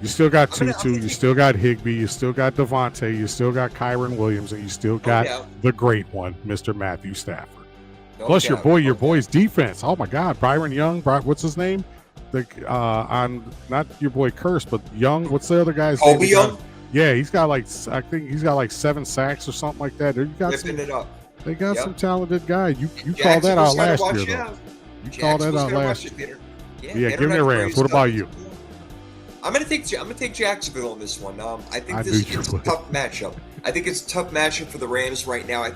You still got Tutu, you still got Higbee, you still got Devontae, you still got Kyron Williams, and you still got the great one, Mr. Matthew Stafford. Plus your boy's defense. Oh my God, Byron Young. What's his name? On not your boy Curse, but Young. What's the other guy's name?
Colby Young.
Yeah, he's got like 7 sacks or something like that. They got some talented guy. You called that out last year, though. You called that out last year. Yeah, give me the Rams. What about you?
I'm gonna take Jacksonville on this one. I think this is a tough matchup. I think it's a tough matchup for the Rams right now. I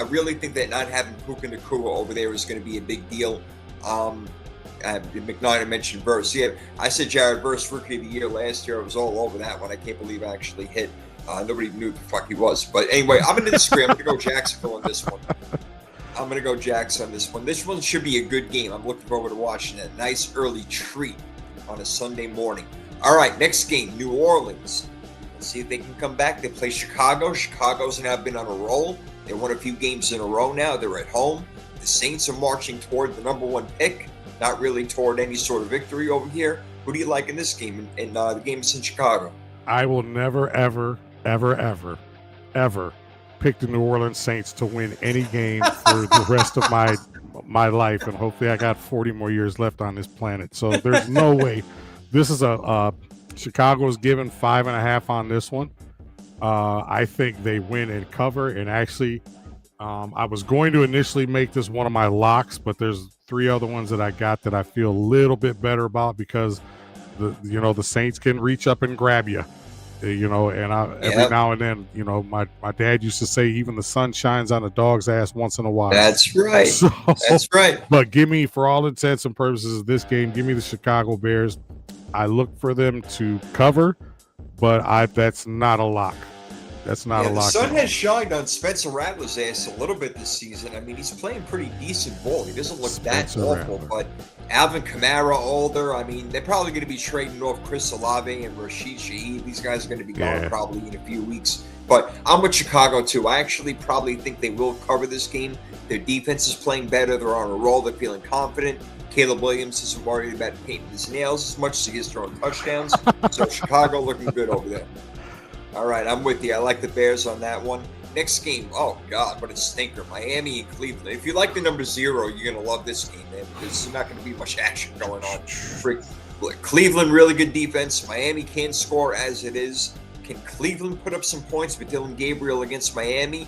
really think that not having Puka Nacua over there is going to be a big deal. McNaughton mentioned Verse. Yeah, I said Jared Verse Rookie of the Year last year. I was all over that one. I can't believe I actually hit. Nobody knew who the fuck he was. But anyway, I'm going to disagree. I'm going to go Jacksonville on this one. I'm going to go Jackson on this one. This one should be a good game. I'm looking forward to watching it. Nice early treat on a Sunday morning. All right, next game, New Orleans. Let's see if they can come back. They play Chicago. Chicago's now been on a roll. They won a few games in a row now. They're at home. The Saints are marching toward the number 1 pick, not really toward any sort of victory over here. Who do you like in this game, in the games in Chicago?
I will never, ever, ever, ever, ever pick the New Orleans Saints to win any game for the rest of my life, and hopefully I got 40 more years left on this planet. So there's no way. This is Chicago's given 5.5 on this one. I think they win and cover. And actually, I was going to initially make this one of my locks, but there's 3 other ones that I got that I feel a little bit better about because the Saints can reach up and grab you. Every now and then, my dad used to say even the sun shines on a dog's ass once in a while.
That's right. That's right.
But give me, for all intents and purposes of this game, give me the Chicago Bears. I look for them to cover, but that's not a lock. That's not a lock.
The sun has shined on Spencer Rattler's ass a little bit this season. I mean, he's playing pretty decent ball. He doesn't look that awful, but Alvin Kamara older. I mean, they're probably going to be trading off Chris Olave and Rashid Shaheed. These guys are going to be gone probably in a few weeks. But I'm with Chicago, too. I actually probably think they will cover this game. Their defense is playing better. They're on a roll. They're feeling confident. Caleb Williams isn't worried about painting his nails as much as he is throwing touchdowns. So Chicago looking good over there. All right, I'm with you. I like the Bears on that one. Next game, oh, God, what a stinker. Miami and Cleveland. If you like the number 0, you're going to love this game, man, because there's not going to be much action going on. Cleveland, really good defense. Miami can't score as it is. Can Cleveland put up some points with Dylan Gabriel against Miami?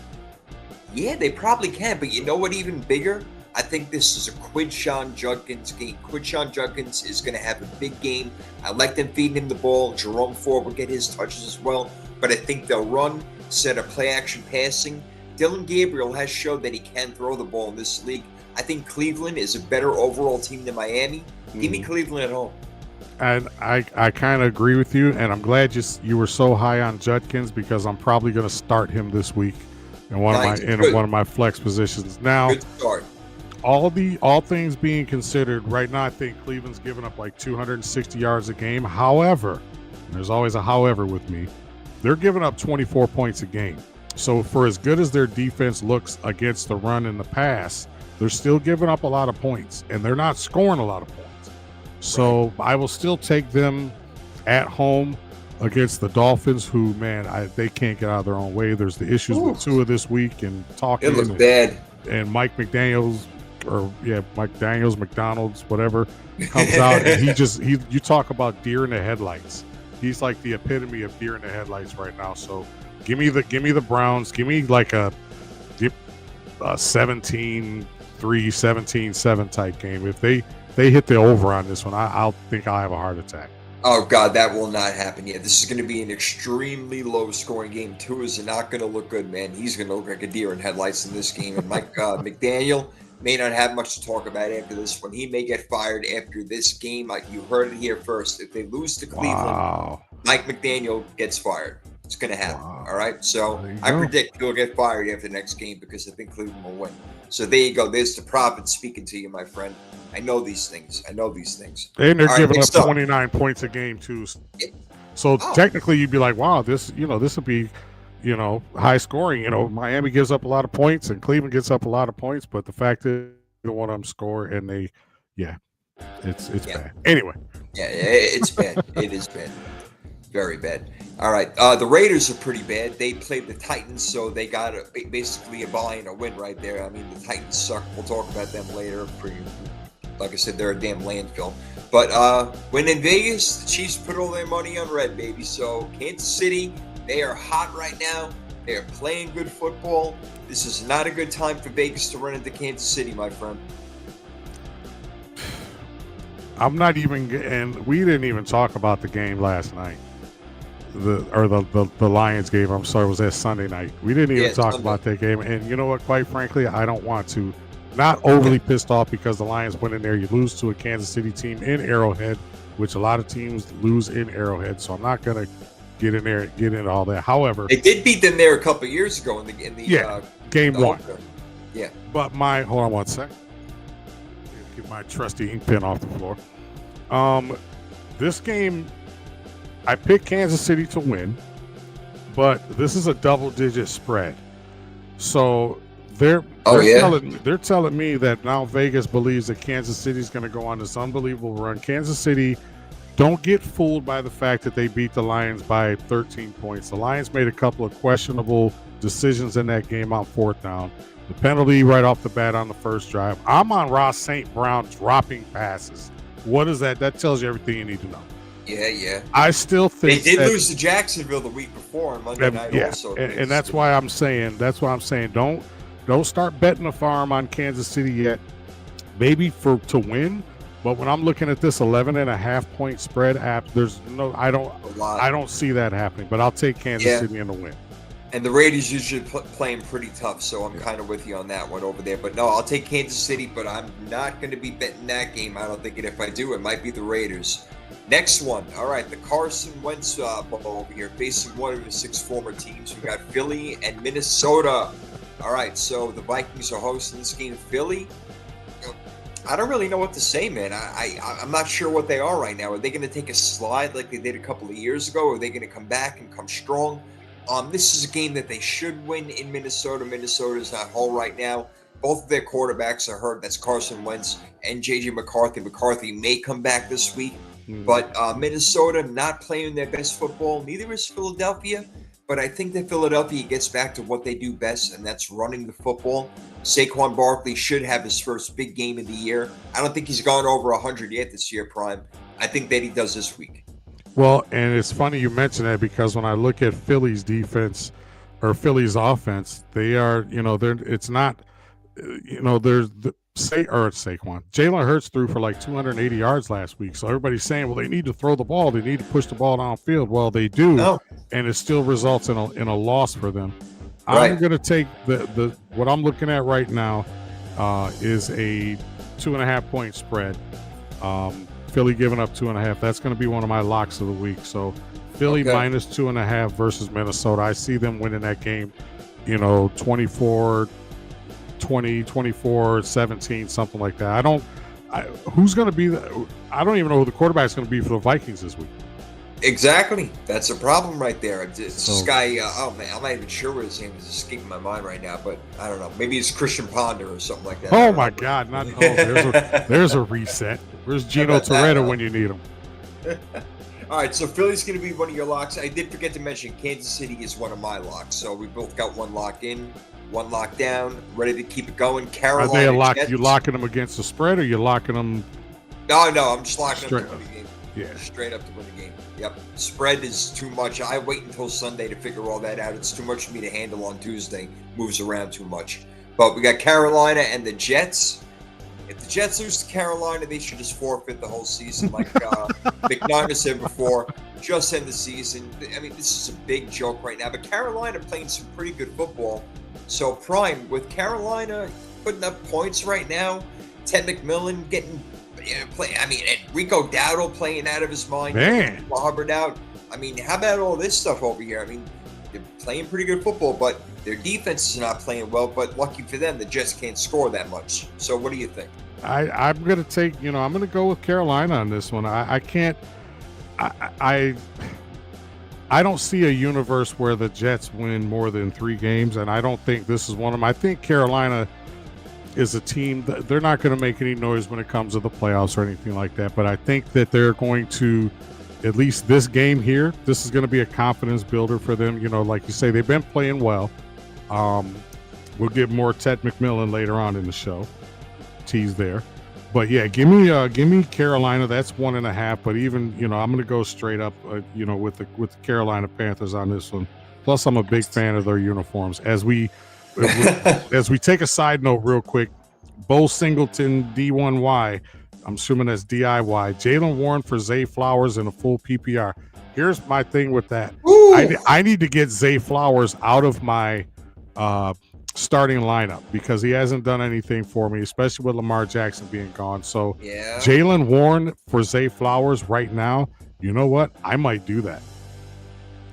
Yeah, they probably can, but you know what, even bigger? I think this is a Quinshon Judkins game. Quinshon Judkins is going to have a big game. I like them feeding him the ball. Jerome Ford will get his touches as well, but I think they'll run, set up play-action passing. Dylan Gabriel has showed that he can throw the ball in this league. I think Cleveland is a better overall team than Miami. Give me Cleveland at home.
And I kind of agree with you, and I'm glad you were so high on Judkins because I'm probably going to start him this week in one of my flex positions. Now,
good start.
All things being considered, right now I think Cleveland's giving up like 260 yards a game. However, there's always a however with me, they're giving up 24 points a game. So for as good as their defense looks against the run and the pass, they're still giving up a lot of points, and they're not scoring a lot of points. So I will still take them at home against the Dolphins, who, man, they can't get out of their own way. There's the issues with Tua this week and talking.
It looks bad.
And Mike McDaniels, McDonald's, whatever, comes out and you talk about deer in the headlights. He's like the epitome of deer in the headlights right now. So give me the Browns. Give me like a 17-3, 17-7 type game. If they hit the over on this one, I'll have a heart attack.
Oh, God, that will not happen yet. This is going to be an extremely low-scoring game. Tua is not going to look good, man. He's going to look like a deer in headlights in this game. And Mike McDaniel may not have much to talk about after this one. He may get fired after this game. Like you heard it here first. If they lose to Cleveland, Mike McDaniel gets fired. It's going to happen.
Wow.
All right. So
There you
I
go.
predict he'll get fired after the next game because I think Cleveland will win. So there you go. There's the prophet speaking to you, my friend. I know these things.
And they're
All right,
giving up
next up.
29 points a game too.
Yeah.
So
Oh.
technically, you'd be like, wow, this would be, high scoring. Miami gives up a lot of points and Cleveland gets up a lot of points, but the fact is, you want them score and it's bad. Anyway.
Yeah, it's bad. It is bad. Very bad. All right. The Raiders are pretty bad. They played the Titans, so they got basically a bye and a win right there. I mean, the Titans suck. We'll talk about them later. Like I said, they're a damn landfill. But when in Vegas, the Chiefs put all their money on red, baby. So Kansas City, they are hot right now. They are playing good football. This is not a good time for Vegas to run into Kansas City, my friend.
I'm not even, and we didn't even talk about the game last night. The Lions game. I'm sorry, was that Sunday night? We didn't even talk about that game. And you know what? Quite frankly, I don't want to. Not overly pissed off because the Lions went in there. You lose to a Kansas City team in Arrowhead, which a lot of teams lose in Arrowhead. So I'm not gonna get into all that. However,
they did beat them there a couple of years ago in the
game one.
Opener. Yeah.
But hold on one second. Get my trusty ink pen off the floor. This game, I picked Kansas City to win, but this is a double-digit spread. So they're telling me that now Vegas believes that Kansas City is going to go on this unbelievable run. Kansas City, don't get fooled by the fact that they beat the Lions by 13 points. The Lions made a couple of questionable decisions in that game on fourth down. The penalty right off the bat on the first drive. I'm on Ross St. Brown dropping passes. What is that? That tells you everything you need to know.
Yeah.
I still think
they did lose to Jacksonville the week before on Monday night.
Yeah,
also,
and that's why I'm saying. Don't start betting the farm on Kansas City yet. Maybe to win, but when I'm looking at this 11.5 point spread, I don't see that happening. But I'll take Kansas City in the win.
And the Raiders usually playing pretty tough, so I'm kind of with you on that one over there. But no, I'll take Kansas City, but I'm not going to be betting that game. I don't think it. If I do, it might be the Raiders. Next one. All right, the Carson Wentz ball over here, facing one of the 6 former teams. We got Philly and Minnesota. All right, so the Vikings are hosting this game. Philly, I don't really know what to say, man. I'm not sure what they are right now. Are they going to take a slide like they did a couple of years ago? Or are they going to come back and come strong? This is a game that they should win in Minnesota. Minnesota's not whole right now. Both of their quarterbacks are hurt. That's Carson Wentz and J.J. McCarthy. McCarthy may come back this week. But Minnesota not playing their best football. Neither is Philadelphia. But I think that Philadelphia gets back to what they do best, and that's running the football. Saquon Barkley should have his first big game of the year. I don't think he's gone over 100 yet this year, Prime. I think that he does this week.
Well, and it's funny you mention that because when I look at Philly's defense or Philly's offense, they are, it's not, there's Saquon. Jalen Hurts threw for like 280 yards last week. So everybody's saying, well, they need to throw the ball. They need to push the ball downfield. Well, they do, and it still results in a loss for them. Right. I'm going to take the what I'm looking at right now is a 2.5 point spread. Philly giving up 2.5. That's going to be one of my locks of the week. So Philly minus 2.5 versus Minnesota. I see them winning that game, 24-20, 24-17, something like that. Who's going to be I don't even know who the quarterback's going to be for the Vikings this week.
Exactly. That's a problem right there. This guy, man, I'm not even sure what his name is. It's escaping my mind right now, but I don't know. Maybe it's Christian Ponder or something like that.
Oh, my God. There's a reset. Where's Gino Toretta when you need him?
All right, so Philly's going to be one of your locks. I did forget to mention Kansas City is one of my locks. So we both got one lock in, one lock down, ready to keep it going. Carolina. Are they
you locking them against the spread, or you locking them?
No, I'm just locking them to win the game. Yeah, straight up to win the game. Yep. Spread is too much. I wait until Sunday to figure all that out. It's too much for me to handle on Tuesday. Moves around too much. But we got Carolina and the Jets. If the Jets lose to Carolina, they should just forfeit the whole season, like McNamara said before. Just end the season. I mean, this is a big joke right now. But Carolina playing some pretty good football. So, Prime, with Carolina putting up points right now, Ted McMillan getting and Rico Dowdle playing out of his mind.
Man.
Hubbard out. I mean, how about all this stuff over here? I mean, They're playing pretty good football, but their defense is not playing well. But lucky for them, the Jets can't score that much. So what do you think?
I'm going to take, I'm going to go with Carolina on this one. I can't, I don't see a universe where the Jets win more than 3 games, and I don't think this is one of them. I think Carolina is a team that they're not going to make any noise when it comes to the playoffs or anything like that, but I think that they're going to, at least this game here, this is going to be a confidence builder for them. Like you say, they've been playing well. We'll get more Ted McMillan later on in the show. Tease there. But yeah, give me Carolina. That's 1.5. But even I'm going to go straight up. With the Carolina Panthers on this one. Plus, I'm a big fan of their uniforms. As we take a side note real quick, Bo Singleton D1Y. I'm assuming that's DIY. Jaylen Warren for Zay Flowers in a full PPR. Here's my thing with that. I need to get Zay Flowers out of my starting lineup because he hasn't done anything for me, especially with Lamar Jackson being gone. So
yeah.
Jaylen Warren for Zay Flowers right now, you know what? I might do that.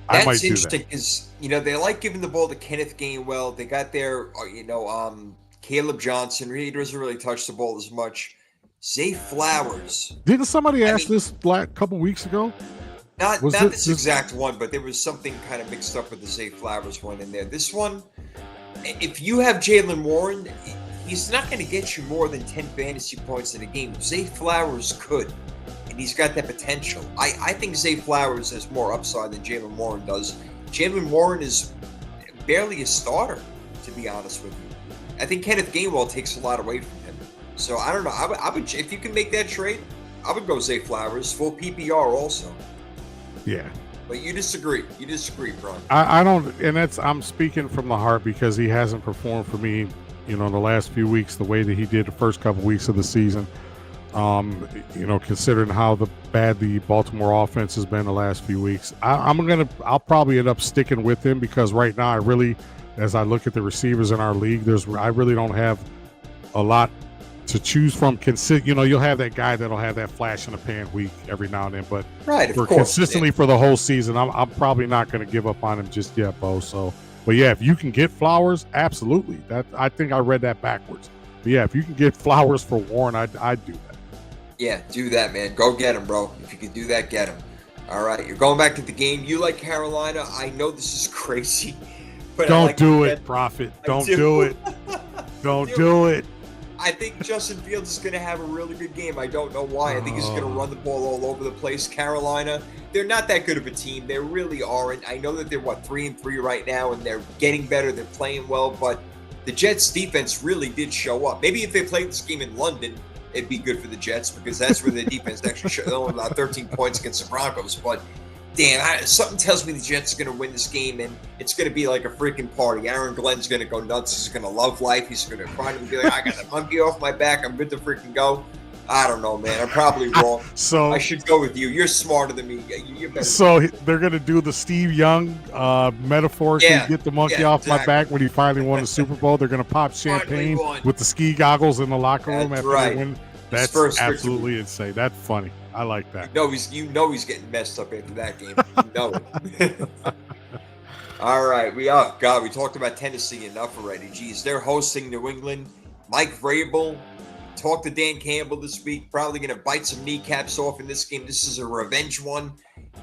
That's interesting because, they like giving the ball to Kenneth Gainwell. They got their, Caleb Johnson. He doesn't really touch the ball as much. Zay Flowers.
Didn't somebody ask this a couple weeks ago?
Not this exact one, but there was something kind of mixed up with the Zay Flowers one in there. This one, if you have Jaylen Warren, he's not going to get you more than 10 fantasy points in a game. Zay Flowers could, and he's got that potential. I think Zay Flowers has more upside than Jaylen Warren does. Jaylen Warren is barely a starter, to be honest with you. I think Kenneth Gainwell takes a lot away from him. So I don't know. I would if you can make that trade, I would go Zay Flowers, full PPR also.
Yeah.
But you disagree. You disagree, Brian.
I don't, and I'm speaking from the heart because he hasn't performed for me, the last few weeks the way that he did the first couple weeks of the season. Considering how bad the Baltimore offense has been the last few weeks, I'll probably end up sticking with him because right now as I look at the receivers in our league, I really don't have a lot to choose from. You'll have that guy that'll have that flash in the pan week every now and then, but consistently for the whole season, I'm probably not going to give up on him just yet, Bo. So, but yeah, if you can get Flowers, absolutely. That I think I read that backwards. But yeah, if you can get Flowers for Warren, I'd do that.
Yeah, do that, man. Go get him, bro. If you can do that, get him. All right, you're going back to the game. You like Carolina. I know this is crazy, but
don't do it, Prophet. Don't do it. Don't do it.
I think Justin Fields is going to have a really good game. I don't know why. I think he's going to run the ball all over the place. Carolina, they're not that good of a team. They really aren't. I know that they're, 3-3 right now, and they're getting better. They're playing well, but the Jets' defense really did show up. Maybe if they played this game in London, it'd be good for the Jets because that's where the defense actually showed about 13 points against the Broncos. But damn, something tells me the Jets are going to win this game, and it's going to be like a freaking party. Aaron Glenn's going to go nuts. He's going to love life. He's going to cry and be like, I got the monkey off my back. I'm good to freaking go. I don't know, man. I'm probably wrong.
So
I should go with you. You're smarter than me. You're better.
So they're going to do the Steve Young metaphorically get the monkey off my back when he finally won the Super Bowl. They're going to pop champagne with the ski goggles in the locker room after they win. That's absolutely insane. That's funny. I like that.
You know he's getting messed up after that game. You know it. All right. We talked about Tennessee enough already. Jeez, they're hosting New England. Mike Vrabel talked to Dan Campbell this week. Probably going to bite some kneecaps off in this game. This is a revenge one.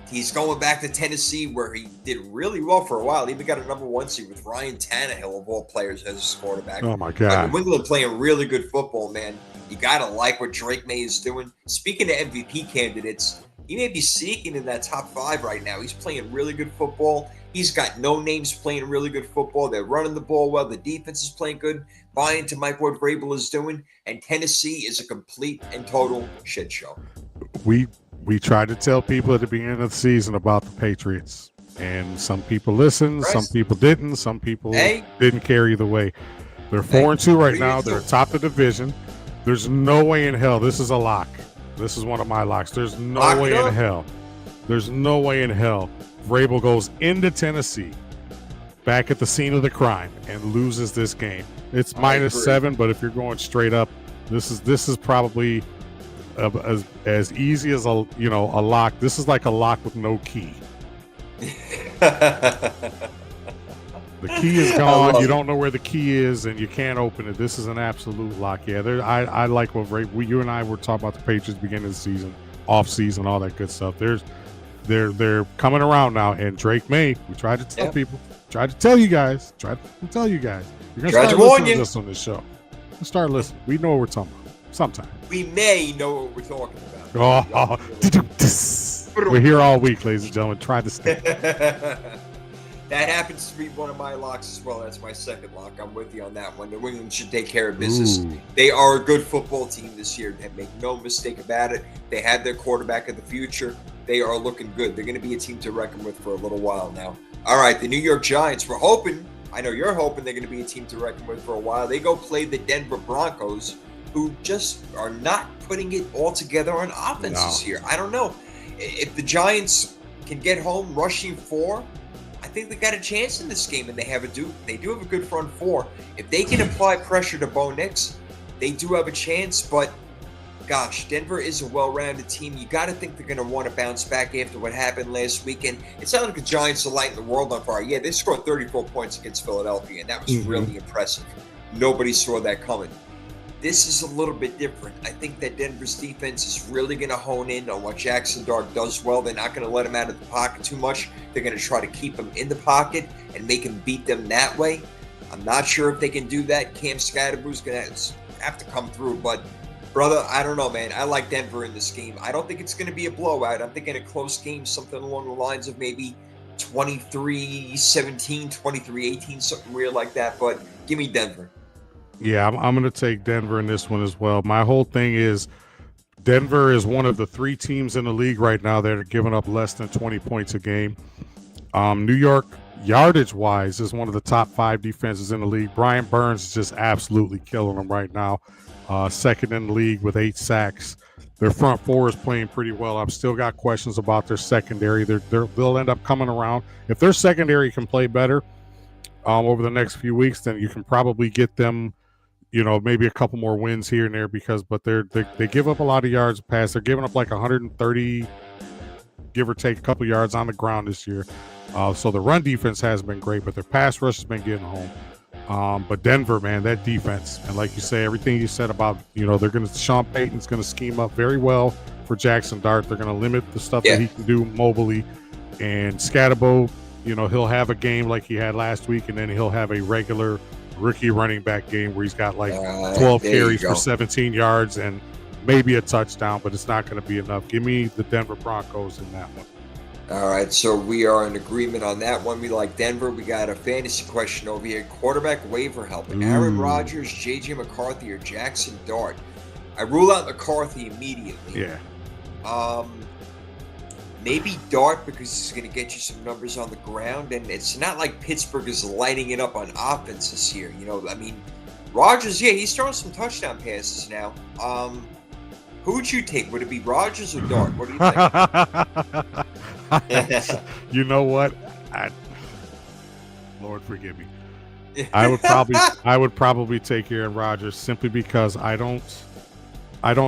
He's going back to Tennessee where he did really well for a while. He even got a number 1 seed with Ryan Tannehill of all players as his quarterback.
Oh my God.
New England playing really good football, man. You got to like what Drake May is doing. Speaking of MVP candidates, he may be sneaking in that top 5 right now. He's playing really good football. He's got no names playing really good football. They're running the ball well. The defense is playing good. Buy into Mike what Vrabel is doing. And Tennessee is a complete and total shit show.
We tried to tell people at the beginning of the season about the Patriots. And some people listened. Some people didn't. Some people didn't care either way. They're 4-2 right now. They're atop the division. There's no way in hell. This is a lock. This is one of my locks. There's no way in hell. There's no way in hell Vrabel goes into Tennessee, back at the scene of the crime, and loses this game. It's -7, but if you're going straight up, this is probably as easy as a lock. This is like a lock with no key. The key is gone. You don't know where the key is, and you can't open it. This is an absolute lock. Yeah, I like what you and I were talking about the Patriots beginning of the season, off season, all that good stuff. They're coming around now, and Drake May. We tried to tell people, tried to tell you guys. You're gonna start listening to this on this show. Start listening. We know what we're talking about. Sometime
we may know what we're talking about.
We're here all week, ladies and gentlemen. Try to stay.
That happens to be one of my locks as well. That's my second lock. I'm with you on that one. New England should take care of business. Ooh. They are a good football team this year. Make no mistake about it. They have their quarterback of the future. They are looking good. They're going to be a team to reckon with for a little while now. All right, the New York Giants. We're hoping. I know you're hoping they're going to be a team to reckon with for a while. They go play the Denver Broncos, who just are not putting it all together on offense this year. I don't know. If the Giants can get home rushing 4, I think they got a chance in this game, and they do have a good front 4. If they can apply pressure to Bo Nix, they do have a chance. But gosh, Denver is a well-rounded team. You got to think they're going to want to bounce back after what happened last weekend. It's not like the Giants are lighting the world on fire. Yeah, they scored 34 points against Philadelphia, and that was really impressive. Nobody saw that coming. This is a little bit different. I think that Denver's defense is really going to hone in on what Jackson Dart does well. They're not going to let him out of the pocket too much. They're going to try to keep him in the pocket and make him beat them that way. I'm not sure if they can do that. Cam Scatterboo's going to have to come through. But, brother, I don't know, man. I like Denver in this game. I don't think it's going to be a blowout. I'm thinking a close game, something along the lines of maybe 23-17, 23-18, something weird like that. But give me Denver.
Yeah, I'm going to take Denver in this one as well. My whole thing is Denver is one of the 3 teams in the league right now that are giving up less than 20 points a game. New York, yardage-wise, is one of the top 5 defenses in the league. Brian Burns is just absolutely killing them right now. Second in the league with 8 sacks. Their front 4 is playing pretty well. I've still got questions about their secondary. They'll end up coming around. If their secondary can play better over the next few weeks, then you can probably get them, maybe a couple more wins here and there but they give up a lot of yards pass. They're giving up like 130, give or take a couple yards on the ground this year. So the run defense has been great, but their pass rush has been getting home. But Denver, man, that defense, and like you say, everything you said about, Sean Payton's going to scheme up very well for Jackson Dart. They're going to limit the stuff that he can do mobily. And Scatterbo, he'll have a game like he had last week, and then he'll have a regular rookie running back game where he's got like 12 carries for 17 yards and maybe a touchdown, but it's not going to be enough. Give me the Denver Broncos in that one.
All right, so we are in agreement on that one. We like Denver. We got a fantasy question over here. Quarterback waiver help. Aaron Rodgers, J.J. McCarthy, or Jackson Dart. I rule out McCarthy immediately.
Yeah.
Maybe Dart because he's going to get you some numbers on the ground, and it's not like Pittsburgh is lighting it up on offense this year. Rodgers, he's throwing some touchdown passes now. Who would you take? Would it be Rodgers or Dart? What do you think?
You know what? Lord forgive me. I would probably take Aaron Rodgers simply because I don't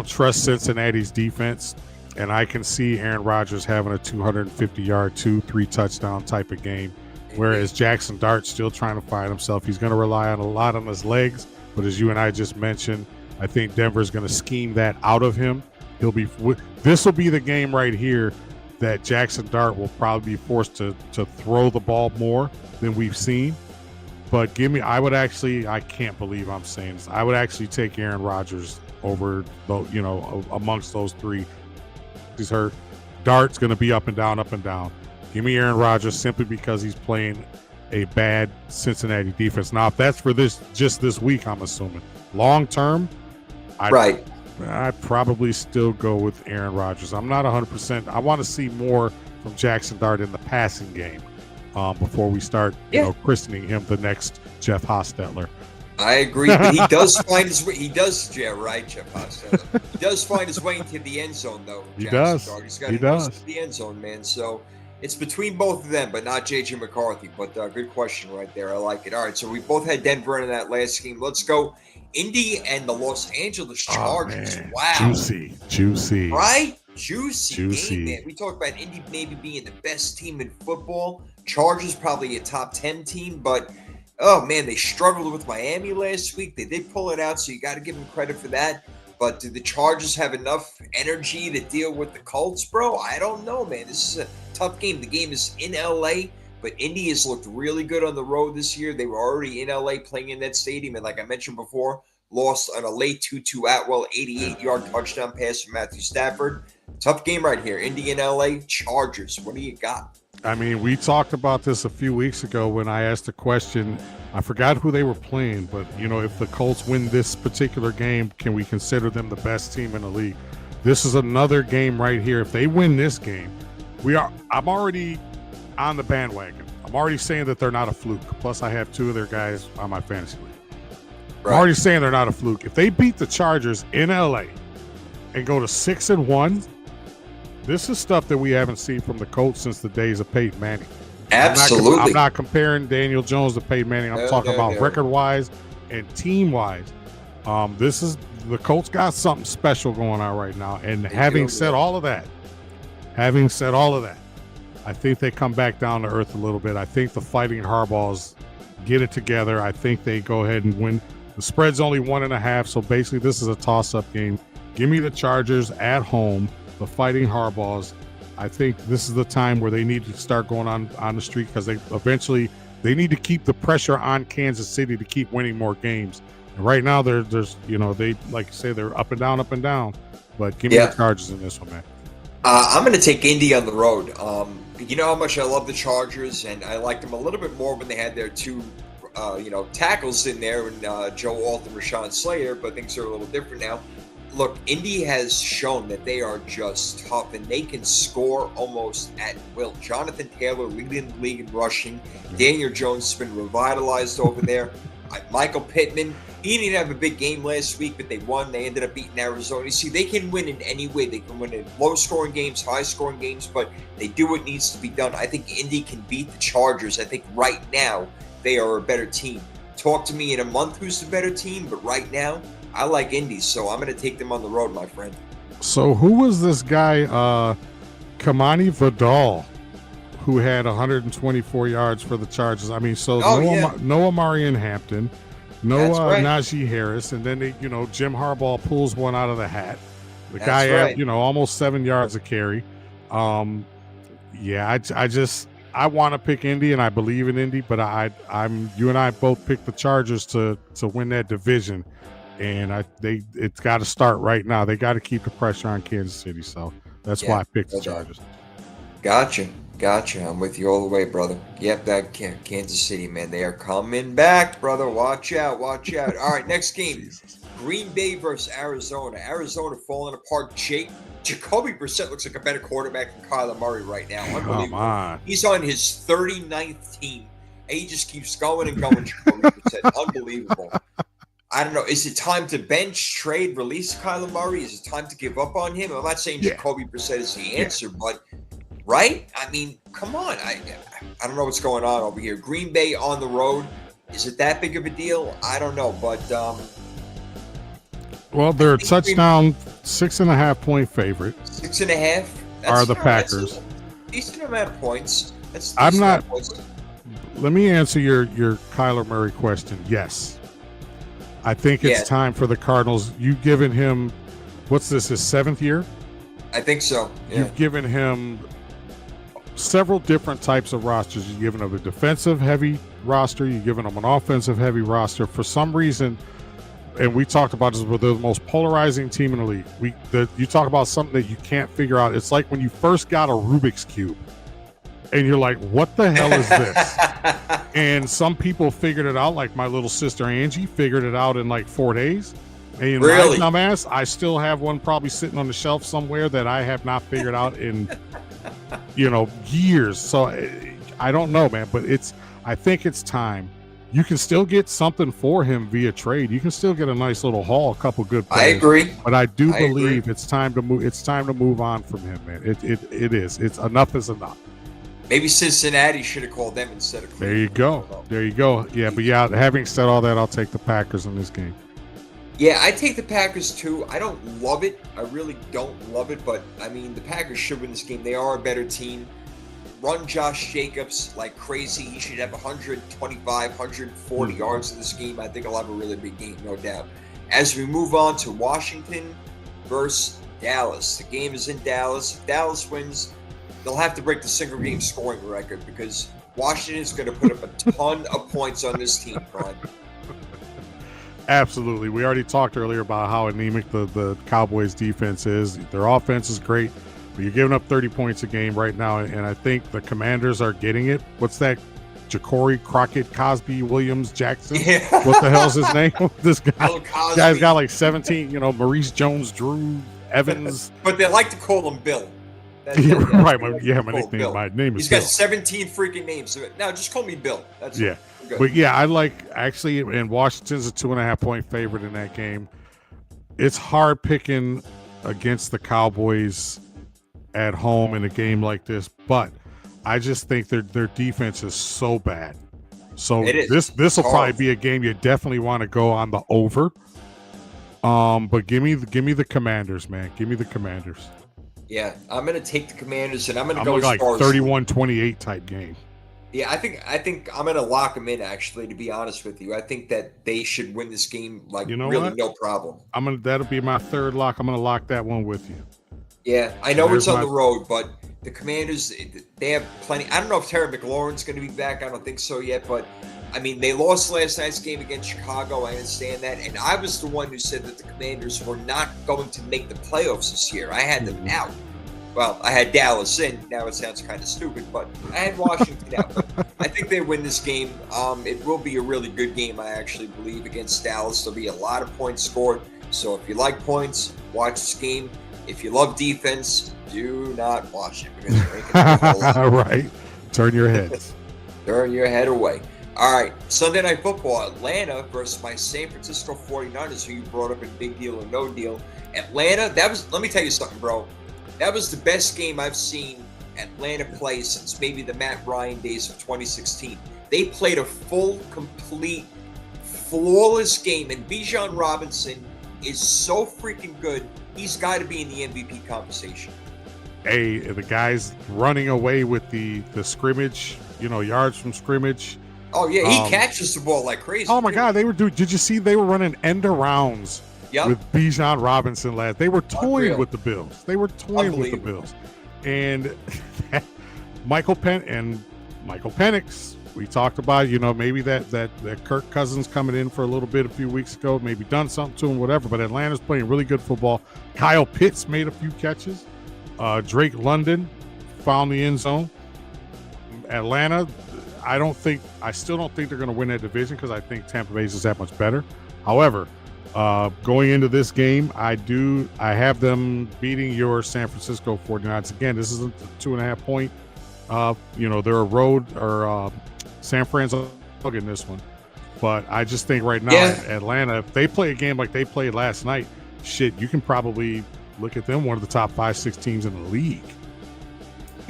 trust Cincinnati's defense. And I can see Aaron Rodgers having a 250-yard, 2-3 touchdown type of game, whereas Jackson Dart's still trying to find himself. He's going to rely on a lot on his legs, but as you and I just mentioned, I think Denver's going to scheme that out of him. This will be the game right here that Jackson Dart will probably be forced to throw the ball more than we've seen. But I can't believe I'm saying this. I would actually take Aaron Rodgers over, amongst those 3. He's hurt. Dart's going to be up and down, up and down. Give me Aaron Rodgers simply because he's playing a bad Cincinnati defense. Now, if that's for just this week, I'm assuming. Long term, I'd probably still go with Aaron Rodgers. I'm not 100%. I want to see more from Jackson Dart in the passing game before we start christening him the next Jeff Hostetler.
I agree, but he does find his way. He does, right, Jeff Hostetler. He does find his way into the end zone, though.
He does.
He's got to go to the end zone, man. So it's between both of them, but not J.J. McCarthy. But good question right there. I like it. All right, so we both had Denver in that last game. Let's go Indy and the Los Angeles Chargers.
Oh,
wow.
Juicy.
Right? juicy game, man. We talked about Indy maybe being the best team in football. Chargers probably a top 10 team, but oh man, they struggled with Miami last week. They did pull it out, so you got to give them credit for that. But do the Chargers have enough energy to deal with the Colts, bro? I don't know, man. This is a tough game. The game is in LA, but Indy has looked really good on the road this year. They were already in LA playing in that stadium, and like I mentioned before, lost on a late 2-2 Atwell 88-yard touchdown pass from Matthew Stafford. Tough game right here. Indy and LA, Chargers. What do you got?
I mean, we talked about this a few weeks ago when I asked a question. I forgot who they were playing, but, if the Colts win this particular game, can we consider them the best team in the league? This is another game right here. If they win this game, I'm already on the bandwagon. I'm already saying that they're not a fluke. Plus, I have two of their guys on my fantasy league. Right. I'm already saying they're not a fluke. If they beat the Chargers in LA and go to 6-1, this is stuff that we haven't seen from the Colts since the days of Peyton Manning.
Absolutely.
I'm not comparing Daniel Jones to Peyton Manning. I'm talking about record-wise and team-wise. The Colts got something special going on right now. And having said all of that, I think they come back down to earth a little bit. I think the Fighting Harbaughs get it together. I think they go ahead and win. The spread's only 1.5, so basically this is a toss-up game. Give me the Chargers at home, the Fighting Harbaughs. I think this is the time where they need to start going on the streak because they need to keep the pressure on Kansas City to keep winning more games. And right now, they like you say, they're up and down. But give me the Chargers in this one, man.
I'm going to take Indy on the road. You know how much I love the Chargers, and I liked them a little bit more when they had their two, tackles in there, and Joe Alt and Rashawn Slater, but things are a little different now. Look, Indy has shown that they are just tough, and they can score almost at will. Jonathan Taylor leading the league in rushing. Daniel Jones has been revitalized over there. Michael Pittman, he didn't have a big game last week, but they won. They ended up beating Arizona. You see, they can win in any way. They can win in low-scoring games, high-scoring games, but they do what needs to be done. I think Indy can beat the Chargers. I think right now they are a better team. Talk to me in a month who's the better team, but right now I like Indy, so I'm going to take them on the road, my friend.
So who was this guy, Kamani Vidal, who had 124 yards for the Chargers? I mean, so Noah Marion Hampton, Najee Harris, and then Jim Harbaugh pulls one out of the hat. The guy had, almost 7 yards a carry. I want to pick Indy, and I believe in Indy, but you and I both picked the Chargers to win that division. And it's got to start right now. They got to keep the pressure on Kansas City. So that's why I picked the Chargers.
Gotcha. I'm with you all the way, brother. Yep, that Kansas City, man. They are coming back, brother. Watch out. All right, next game. Green Bay versus Arizona. Arizona falling apart. Jacoby Brissett looks like a better quarterback than Kyler Murray right now. Unbelievable. Come on. He's on his 39th team. And he just keeps going and going, Jacoby Brissett. Unbelievable. I don't know. Is it time to bench, trade, release Kyler Murray? Is it time to give up on him? I'm not saying Jacoby Brissett is the answer, but right? I mean, come on. I don't know what's going on over here. Green Bay on the road. Is it that big of a deal? I don't know, but
well, they're a touchdown, 6.5 point favorite.
6.5
are the Packers.
That's a decent amount of points.
I'm not. Let me answer your Kyler Murray question. Yes. I think it's time for the Cardinals. You've given him, what's this, his 7th year?
I think so. Yeah.
You've given him several different types of rosters. You've given him a defensive-heavy roster. You've given him an offensive-heavy roster. For some reason, and we talked about this, with the most polarizing team in the league. You talk about something that you can't figure out. It's like when you first got a Rubik's Cube. And you're like, what the hell is this? And some people figured it out, like my little sister Angie figured it out in like 4 days. And
really?
My dumbass, I still have one probably sitting on the shelf somewhere that I have not figured out in, years. So I don't know, man, but I think it's time. You can still get something for him via trade. You can still get a nice little haul, a couple good players.
I agree.
But I do believe it's time to move. It's time to move on from him, man. It is. It's enough is enough.
Maybe Cincinnati should have called them instead of Cleveland.
There you go. Yeah, but having said all that, I'll take the Packers in this game.
Yeah, I take the Packers too. I don't love it. I really don't love it, but I mean, the Packers should win this game. They are a better team. Run Josh Jacobs like crazy. He should have 125, 140 yards in this game. I think he'll have a really big game, no doubt. As we move on to Washington versus Dallas. The game is in Dallas. If Dallas wins, they'll have to break the single game scoring record because Washington is going to put up a ton of points on this team, Brian.
Absolutely. We already talked earlier about how anemic the Cowboys defense is. Their offense is great, but you're giving up 30 points a game right now, and I think the Commanders are getting it. What's that? Jacory, Crockett, Cosby, Williams, Jackson?
Yeah.
What the hell's his name? This guy's got like 17, Maurice Jones, Drew, Evans.
But they like to call him Bill.
Right. My nickname. My name is
He's got
Bill.
17 freaking names. Now just call me Bill. That's
yeah.
Good.
But yeah, I like actually, and Washington's a 2.5 point favorite in that game. It's hard picking against the Cowboys at home in a game like this, but I just think their defense is so bad. So this will probably be a game you definitely want to go on the over. But give me the Commanders, man. Give me the Commanders.
Yeah, I'm gonna take the Commanders, and I'm gonna
go like 31-28 type game.
Yeah, I think I'm gonna lock them in. Actually, to be honest with you, I think that they should win this game. Like, really, no problem.
That'll be my third lock. I'm gonna lock that one with you.
Yeah, I know it's on the road, but the Commanders, they have plenty. I don't know if Terry McLaurin's going to be back. I don't think so yet, but I mean, they lost last night's game against Chicago. I understand that, and I was the one who said that the Commanders were not going to make the playoffs this year. I had them out. Well, I had Dallas in. Now it sounds kind of stupid, but I had Washington out. But I think they win this game. It will be a really good game, I actually believe, against Dallas. There'll be a lot of points scored. So if you like points, watch this game. If you love defense, do not watch it because you're making a
right. Turn your heads.
Turn your head away. All right, Sunday Night Football, Atlanta versus my San Francisco 49ers, who you brought up in Big Deal or No Deal. Atlanta, let me tell you something, bro. That was the best game I've seen Atlanta play since maybe the Matt Ryan days of 2016. They played a full, complete, flawless game, and Bijan Robinson is so freaking good. He's got to be in the MVP conversation.
Hey, the guy's running away with the scrimmage, yards from scrimmage.
Oh, yeah, he catches the ball like crazy.
Oh, my God, did you see they were running end arounds with Bijan Robinson last? They were toying with the Bills. And Michael Penix, we talked about, maybe that Kirk Cousins coming in for a little bit a few weeks ago, maybe done something to him, whatever, but Atlanta's playing really good football. Kyle Pitts made a few catches. Drake London found the end zone. Atlanta, I still don't think they're going to win that division because I think Tampa Bay is that much better. However, going into this game, I have them beating your San Francisco 49ers. Again, this isn't a 2.5 point. They're a road or San Francisco in this one. But I just think right now, Atlanta, if they play a game like they played last night, shit, you can probably look at them one of the top 5-6 teams in the league.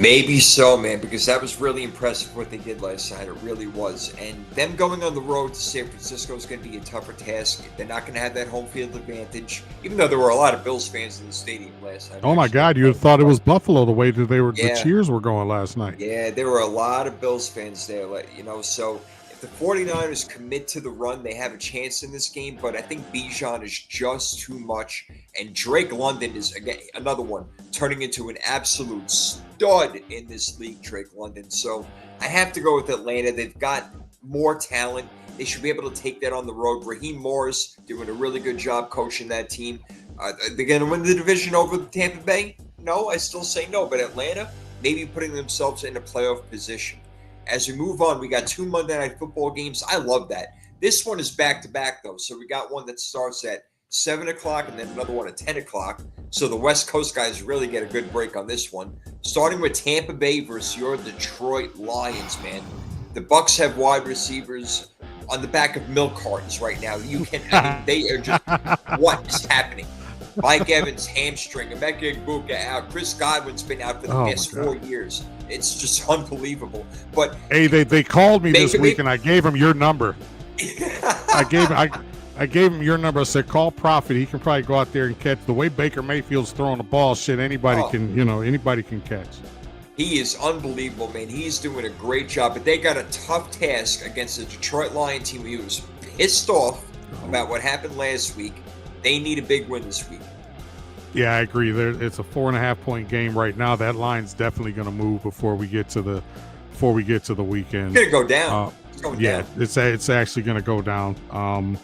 Maybe so, man, because that was really impressive what they did last night. It really was. And them going on the road to San Francisco is going to be a tougher task. They're not going to have that home field advantage, even though there were a lot of Bills fans in the stadium last night.
Oh, my God. You thought it was Buffalo the way that the cheers were going last night.
Yeah, there were a lot of Bills fans there, so if the 49ers commit to the run, they have a chance in this game, but I think Bijan is just too much, and Drake London is, again, another one, turning into an absolute stud in this league, Drake London. So I have to go with Atlanta. They've got more talent. They should be able to take that on the road. Raheem Morris doing a really good job coaching that team. They're going to win the division over Tampa Bay? No, I still say no, but Atlanta maybe putting themselves in a playoff position. As we move on, we got 2 Monday Night Football games. I love that. This one is back-to-back, though. So we got one that starts at 7 o'clock and then another one at 10 o'clock. So the West Coast guys really get a good break on this one. Starting with Tampa Bay versus your Detroit Lions, man. The Bucs have wide receivers on the back of milk cartons right now. They are just, what is happening? Mike Evans, hamstring. Emeka Egbuka out. Chris Godwin's been out for the past 4 years. It's just unbelievable. But
hey, they called me this week, and I gave him your number. I I gave him your number. I said, call Prophet. He can probably go out there and catch. The way Baker Mayfield's throwing the ball, shit, anybody can catch.
He is unbelievable, man. He's doing a great job. But they got a tough task against the Detroit Lion team. He was pissed off about what happened last week. They need a big win this week.
Yeah, I agree. It's a 4.5-point game right now. That line's definitely going to move before we get to the weekend.
It's going to go down.
Down. It's actually going to go down.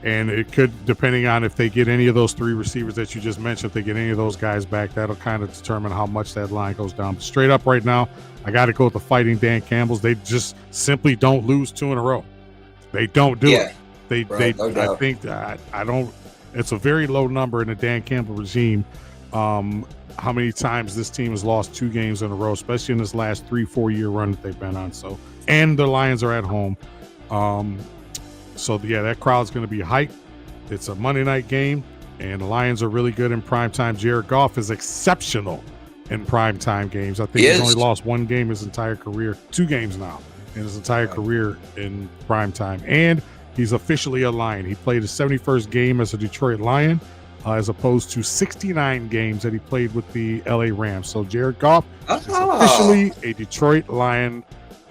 And it could, depending on if they get any of those three receivers that you just mentioned, if they get any of those guys back, that'll kind of determine how much that line goes down. But straight up right now, I got to go with the Fighting Dan Campbells. They just simply don't lose 2 in a row. They don't do it. I think that I don't. It's a very low number in the Dan Campbell regime. How many times this team has lost 2 games in a row, especially in this last 3-4 year run that they've been on. So, and the Lions are at home. So, yeah, that crowd's going to be hyped. It's a Monday night game, and the Lions are really good in primetime. Jared Goff is exceptional in primetime games. I think he's only lost 1 game his entire career, 2 games now in his entire career in primetime. And he's officially a Lion. He played his 71st game as a Detroit Lion, as opposed to 69 games that he played with the LA Rams. So Jared Goff is officially a Detroit Lion.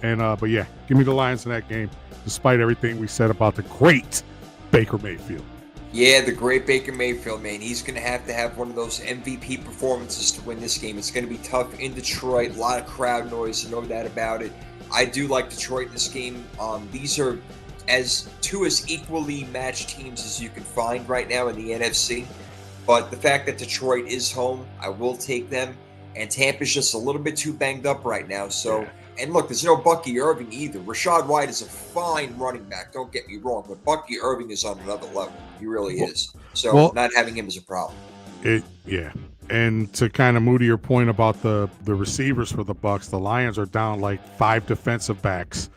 And but yeah, give me the Lions in that game, despite everything we said about the great Baker Mayfield.
Yeah, the great Baker Mayfield, man. He's going to have one of those MVP performances to win this game. It's going to be tough in Detroit. A lot of crowd noise, no doubt about it. I do like Detroit in this game. These are two as equally matched teams as you can find right now in the NFC. But the fact that Detroit is home, I will take them. And Tampa's just a little bit too banged up right now. So, and look, there's no Bucky Irving either. Rashad White is a fine running back. Don't get me wrong, but Bucky Irving is on another level. He really is. So not having him is a problem. And
to kind of move to your point about the receivers for the Bucs, the Lions are down like 5 defensive backs,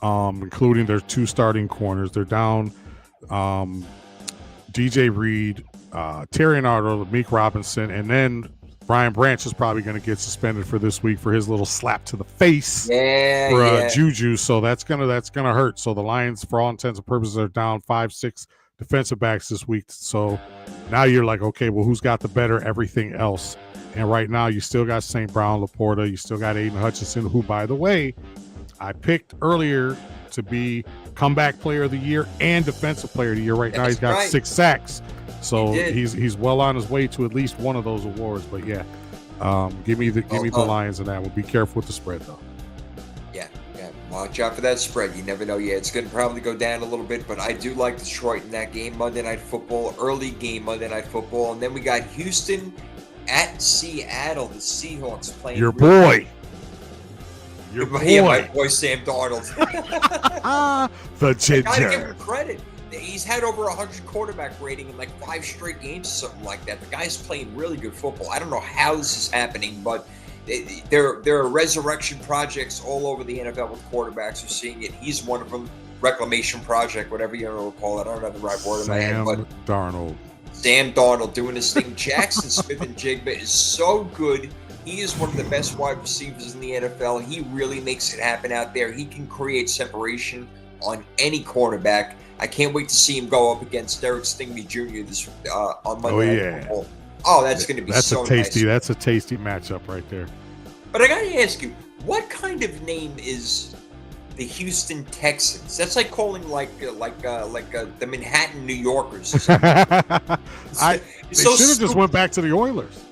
including their 2 starting corners. They're down DJ Reed, Terry Arnold, Meek Robinson, and then Brian Branch is probably going to get suspended for this week for his little slap to the face for Juju. So that's gonna hurt. So the Lions, for all intents and purposes, are down 5-6 defensive backs this week. So now you're like, okay, well, who's got the better everything else? And right now you still got St. Brown, Laporta, you still got Aiden Hutchinson, who, by the way, I picked earlier to be comeback player of the year and defensive player of the year. Right now he's got 6 sacks. So he's well on his way to at least one of those awards. But yeah, give me the Lions in that one. Be careful with the spread though.
Yeah. Watch out for that spread. You never know. Yeah, it's going to probably go down a little bit, but I do like Detroit in that game. Monday Night Football, early game Monday Night Football, and then we got Houston at Seattle. The Seahawks playing
your boy.
Yeah, my boy Sam Darnold.
The ginger.
I gotta give him credit. He's had over 100 quarterback rating in like 5 straight games or something like that. The guy's playing really good football. I don't know how this is happening, but there are resurrection projects all over the NFL with quarterbacks. We're seeing it. He's one of them. Reclamation project, whatever you want to call it. I don't have the right word in my head. But Sam Darnold doing his thing. Jackson Smith-Njigba is so good. He is one of the best wide receivers in the NFL. He really makes it happen out there. He can create separation on any cornerback. I can't wait to see him go up against Derek Stingley Jr. this on Monday Night Football. Oh, that's going to be so nice.
That's a tasty matchup right there.
But I got to ask you, what kind of name is the Houston Texans? That's like calling like the Manhattan New Yorkers.
They should have just went back to the Oilers.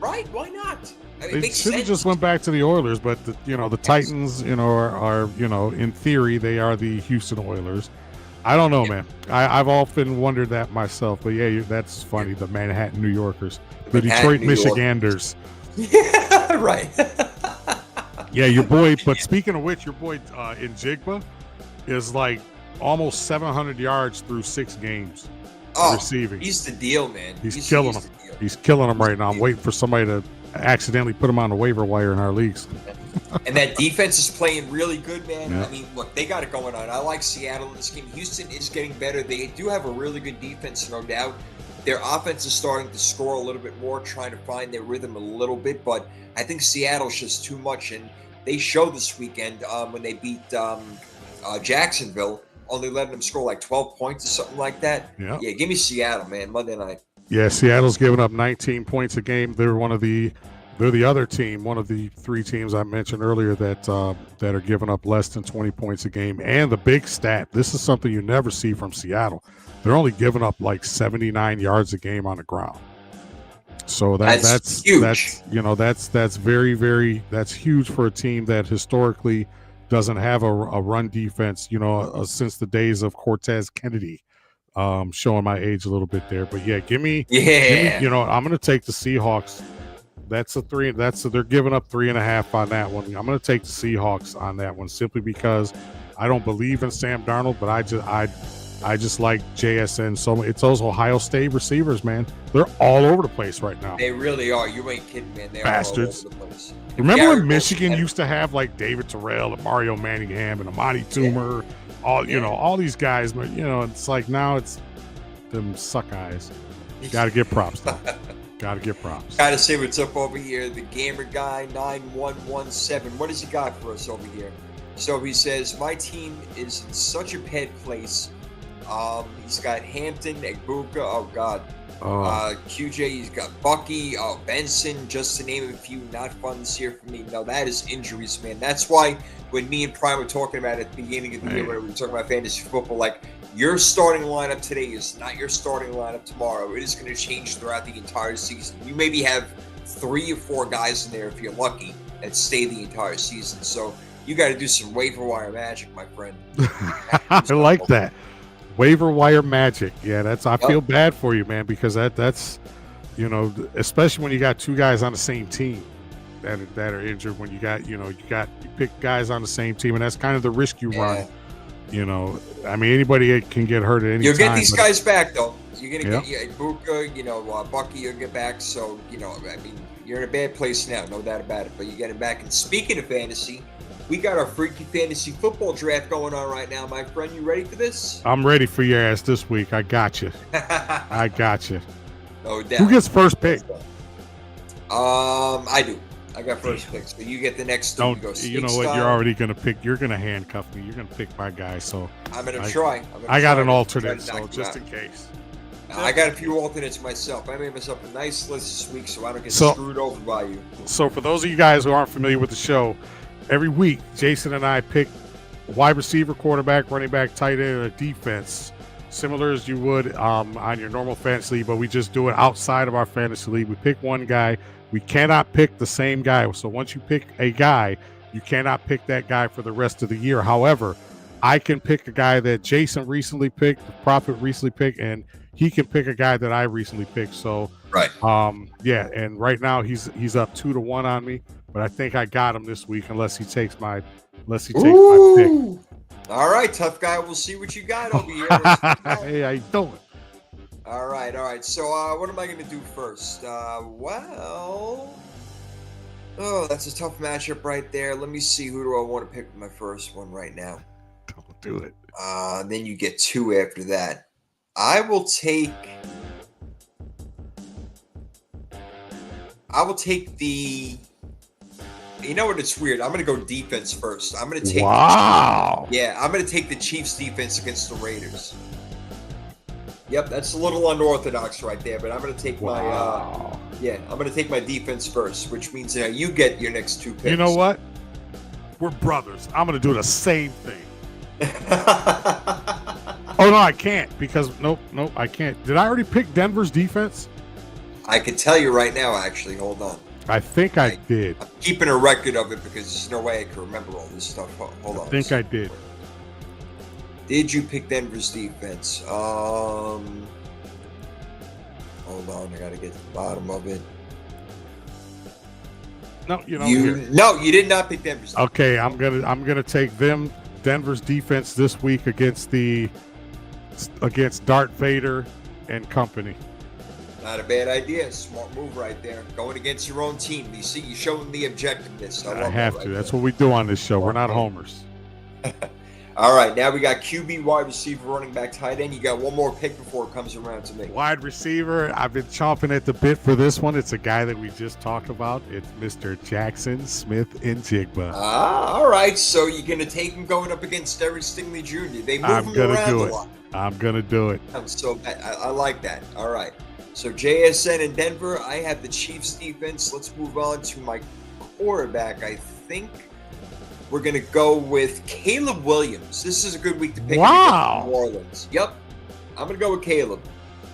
Right? Why not?
They should have just went back to the Oilers, but the Titans, are in theory they are the Houston Oilers. I don't know, man. I've often wondered that myself, but yeah, that's funny. The Manhattan New Yorkers, the Detroit Michiganders.
Yeah, right.
Yeah, your boy. But speaking of which, your boy Njigba is like almost 700 yards through 6 games receiving.
He's the deal, man.
He's killing them. He's killing them right now. I'm waiting for somebody to accidentally put him on the waiver wire in our leagues.
And that defense is playing really good, man. Yeah. I mean, look, they got it going on. I like Seattle in this game. Houston is getting better. They do have a really good defense, no doubt. Their offense is starting to score a little bit more, trying to find their rhythm a little bit. But I think Seattle's just too much. And they showed this weekend when they beat Jacksonville only letting them score like 12 points or something like that.
Yeah.
Yeah, give me Seattle, man. Monday night.
Yeah, Seattle's giving up 19 points a game. They're the other team, one of the 3 teams I mentioned earlier that are giving up less than 20 points a game. And the big stat, this is something you never see from Seattle. They're only giving up like 79 yards a game on the ground. So that's
huge.
That's very, very, that's huge for a team that historically doesn't have a run defense, since the days of Cortez Kennedy. Showing my age a little bit there, but yeah, give me, I'm going to take the Seahawks. They're giving up 3.5 on that one. I'm going to take the Seahawks on that one simply because I don't believe in Sam Darnold, but I just like JSN so much. It's those Ohio State receivers, man. They're all over the place right now.
They really are. You ain't kidding, man. They're
bastards.
all over the place.
Remember when Michigan used to have like David Terrell and Mario Manningham and Amani Toomer, all these guys, but it's like now it's them suck eyes. Got to give props though. Got to give props.
Got to say what's up over here. The Gamer Guy 9117. What does he got for us over here? So he says, my team is in such a bad place. He's got Hampton, Egbuka, oh God. QJ, he's got Bucky, Benson, just to name a few. Not fun this year for me. No, that is injuries, man. That's why when me and Prime were talking about it at the beginning of the year, when we were talking about fantasy football, like your starting lineup today is not your starting lineup tomorrow. It is going to change throughout the entire season. You maybe have 3 or 4 guys in there if you're lucky that stay the entire season. So you got to do some waiver wire magic, my friend.
I like that. Waiver wire magic. Yeah, I feel bad for you, man, because that's especially when you got 2 guys on the same team that are injured, when you pick guys on the same team, and that's kind of the risk you run. I mean, anybody can get hurt at any time.
You'll get these guys back, though. You're going to get Buka, Bucky, you'll get back. So, I mean, you're in a bad place now, no doubt about it, but you get it back. And speaking of fantasy, we got our freaky fantasy football draft going on right now, my friend. You ready for this?
I'm ready for your ass this week. I got you. I got you.
No doubt.
Who gets first pick?
I do. I got first pick, so you get the next 2.
You know what? You're already going to pick. You're going to handcuff me. You're going to pick my guy. So
I'm going to try.
I got an alternate, so just in case.
I got a few alternates myself. I made myself a nice list this week so I don't get screwed over by you.
So for those of you guys who aren't familiar with the show, every week Jason and I pick wide receiver, quarterback, running back, tight end, and a defense, similar as you would on your normal fantasy league, but we just do it outside of our fantasy league. We pick one guy. We cannot pick the same guy. So once you pick a guy, you cannot pick that guy for the rest of the year. However, I can pick a guy that Jason recently picked, the Prophet recently picked, and he can pick a guy that I recently picked. So,
right.
And right now he's up 2-1 on me, but I think I got him this week unless he takes my pick.
All right, tough guy. We'll see what you got over here.
Hey, how you doing?
All right. So, what am I going to do first? That's a tough matchup right there. Let me see. Who do I want to pick for my first one right now?
Don't do it.
Then you get 2 after that. I will take the. You know what? It's weird. I'm going to go defense first. I'm going to take.
Wow.
I'm going to take the Chiefs defense against the Raiders. Yep, that's a little unorthodox right there, but I'm going to take I'm going to take my defense first, which means you get your next 2 picks.
You know what? We're brothers. I'm going to do the same thing. Oh no, I can't because nope, I can't. Did I already pick Denver's defense?
I can tell you right now. Actually, hold on.
I think I did.
I'm keeping a record of it because there's no way I can remember all this stuff. Hold on.
I think I did.
Did you pick Denver's defense? Hold on, I gotta get to the bottom of it.
No, you
did not pick Denver's defense.
Okay, I'm gonna take Denver's defense this week against Darth Vader and company.
Not a bad idea. Smart move right there. Going against your own team. You see, you show them the objectiveness.
I have to. That's what we do on this show. We're not homers.
All right, now we got QB, wide receiver, running back, tight end. You got one more pick before it comes around to me.
Wide receiver, I've been chomping at the bit for this one. It's a guy that we just talked about. It's Mr. Jackson Smith-Njigba.
All right. So you're going to take him going up against Derek Stingley Jr. They move him around a lot.
I'm going to do it.
So I like that. All right. So JSN in Denver. I have the Chiefs defense. Let's move on to my quarterback. I think we're going to go with Caleb Williams. This is a good week to pick.
Wow.
New Orleans. Yep. I'm going to go with Caleb.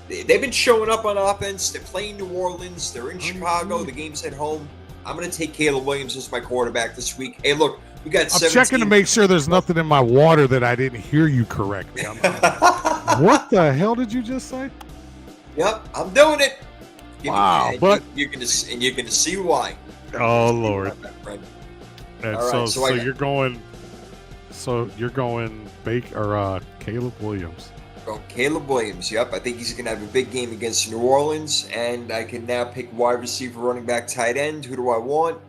They've been showing up on offense. They're playing New Orleans. They're in Chicago. The game's at home. I'm going to take Caleb Williams as my quarterback this week. Hey, look, we got 17.
I'm checking to make sure there's nothing in my water that I didn't hear you correctly. What the hell did you just say?
Yep, I'm doing it.
Wow, but
you're gonna see why.
Oh Lord! And
right,
so you're going. So you're going Caleb Williams.
Go Caleb Williams. Yep, I think he's gonna have a big game against New Orleans, and I can now pick wide receiver, running back, tight end. Who do I want?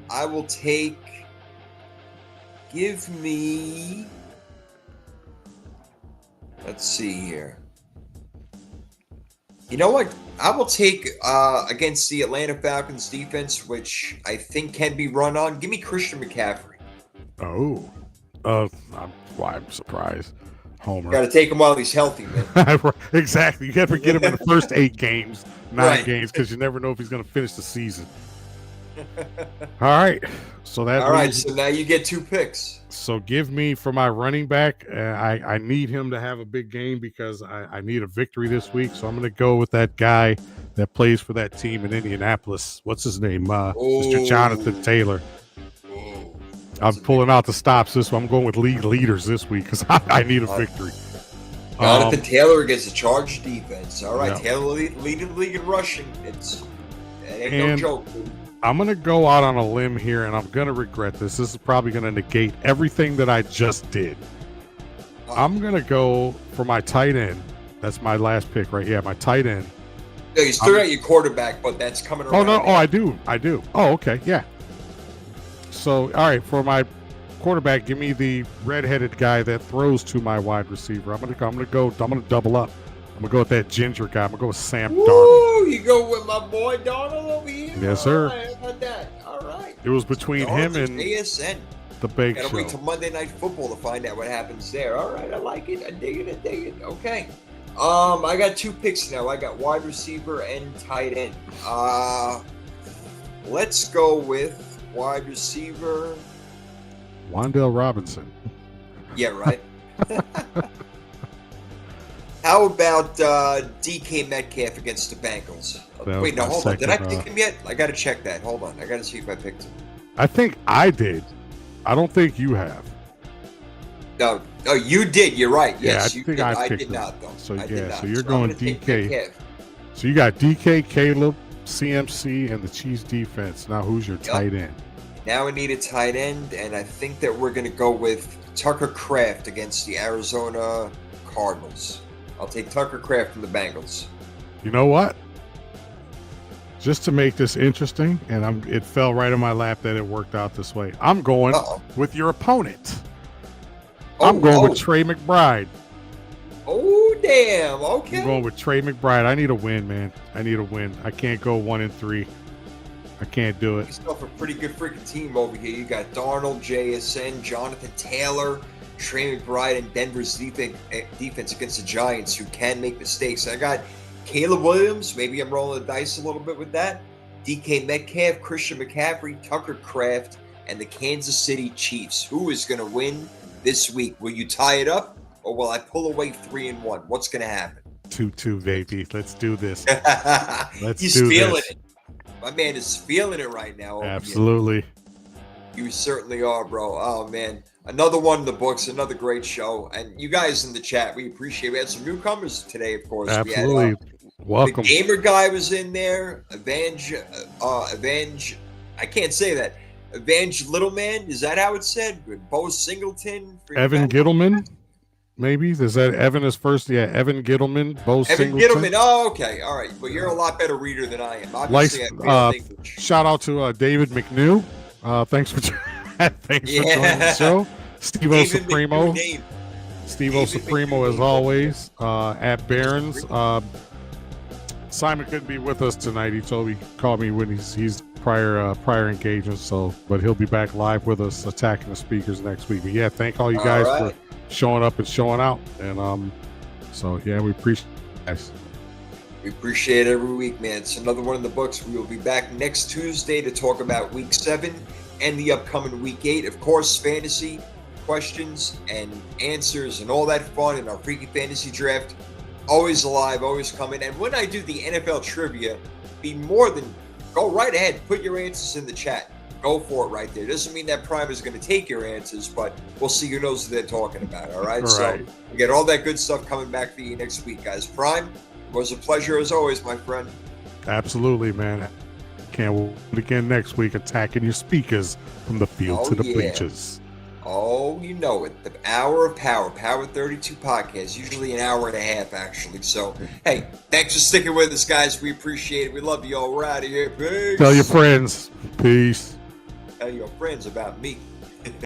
I will take. Give me. Let's see here. You know what? I will take against the Atlanta Falcons defense, which I think can be run on. Give me Christian McCaffrey.
Oh, I'm surprised. Homer.
Got to take him while he's healthy, man.
Exactly. You got to get him in the first 8 games, 9 games, because you never know if he's going to finish the season. All right. So
so now you get 2 picks.
So give me for my running back. I need him to have a big game because I need a victory this week. So I'm going to go with that guy that plays for that team in Indianapolis. What's his name? Mr. Jonathan Taylor. I'm pulling out the stops this one. I'm going with league leaders this week because I need a victory.
Jonathan Taylor against the Chargers defense. All right,
yeah.
Taylor leading the league in rushing. It ain't no joke.
I'm going to go out on a limb here, and I'm going to regret this. This is probably going to negate everything that I just did. I'm going to go for my tight end. That's my last pick, right? Yeah, my tight end.
No, you still got your quarterback, but that's coming around.
Oh, no. Oh, I do. Oh, okay. Yeah. So, all right, for my quarterback, give me the redheaded guy that throws to my wide receiver. I'm going to double up. I'm going to go with that ginger guy. I'm going to go with Sam Darnold.
Ooh, you go with my boy Darnold over here?
Yes, sir.
All right, how about that? All right.
It was between him and
ASN.
The Big Show.
Gotta wait till Monday Night Football to find out what happens there. All right, I like it. I dig it. Okay. I got 2 picks now. I got wide receiver and tight end. Let's go with wide receiver.
Wan'Dale Robinson.
Yeah, right. How about DK Metcalf against the Bengals? Wait, no, hold on. Did I pick him yet? I got to check that. Hold on. I got to see if I picked him.
I think I did. I don't think you have.
No, you did. You're right. Yes,
yeah,
you did.
I
did not, though.
So,
yeah,
so you're going DK. So you got DK, Caleb, CMC, and the Chiefs defense. Now, who's your tight end?
Now we need a tight end, and I think that we're going to go with Tucker Kraft against the Arizona Cardinals. I'll take Tucker Kraft from the Bengals.
You know what? Just to make this interesting, and it fell right in my lap that it worked out this way. I'm going with your opponent. I'm going with Trey McBride.
Oh, damn. Okay.
I'm going with Trey McBride. I need a win, man. I need a win. I can't go 1-3. I can't do it.
Yourself a pretty good freaking team over here. You got Darnold, JSN, Jonathan Taylor, Trey McBride, and Denver's defense against the Giants, who can make mistakes. I got Caleb Williams. Maybe I'm rolling the dice a little bit with that. DK Metcalf, Christian McCaffrey, Tucker Kraft, and the Kansas City Chiefs. Who is going to win this week? Will you tie it up, or will I pull away 3-1? What's going to happen?
2-2, baby. Let's do this.
He's feeling it. My man is feeling it right now.
Absolutely.
You certainly are, bro. Oh, man. Another one in the books, another great show. And you guys in the chat, we appreciate it. We had some newcomers today, of course.
Absolutely.
We had,
welcome.
The Gamer guy was in there. I can't say that. Avenge Littleman, is that how it's said? Bo Singleton.
Evan Gittleman, maybe? Is that Evan is first? Yeah, Evan Gittleman, Bo Singleton.
Evan Gittleman, oh, okay. All right. But you're a lot better reader than I am. Obviously,
shout out to David McNew. Thanks for joining the show. Steve-O Supremo.
Name.
Steve-O Supremo, as always, at Barron's. Simon couldn't be with us tonight. He told me, called me when he's prior engagement. So, but he'll be back live with us, attacking the speakers next week. But yeah, thank all you guys for showing up and showing out. And so yeah, we appreciate it, guys.
We appreciate it every week, man. It's another one in the books. We will be back next Tuesday to talk about Week 7 and the upcoming Week 8. Of course, fantasy questions and answers and all that fun in our Freaky Fantasy Draft. Always alive, always coming. And when I do the NFL trivia, go right ahead. Put your answers in the chat. Go for it right there. Doesn't mean that Prime is going to take your answers, but we'll see who knows what they're talking about. All right. So we get all that good stuff coming back for you next week, guys. Prime, it was a pleasure as always, my friend.
Absolutely, man. Can't wait again next week, attacking your speakers from the field to the bleachers.
Oh, you know it. The Hour of Power, Power 32 podcast, usually an hour and a half, actually. So, hey, thanks for sticking with us, guys. We appreciate it. We love you all. We're out of here. Peace.
Tell your friends. Peace.
Tell your friends about me.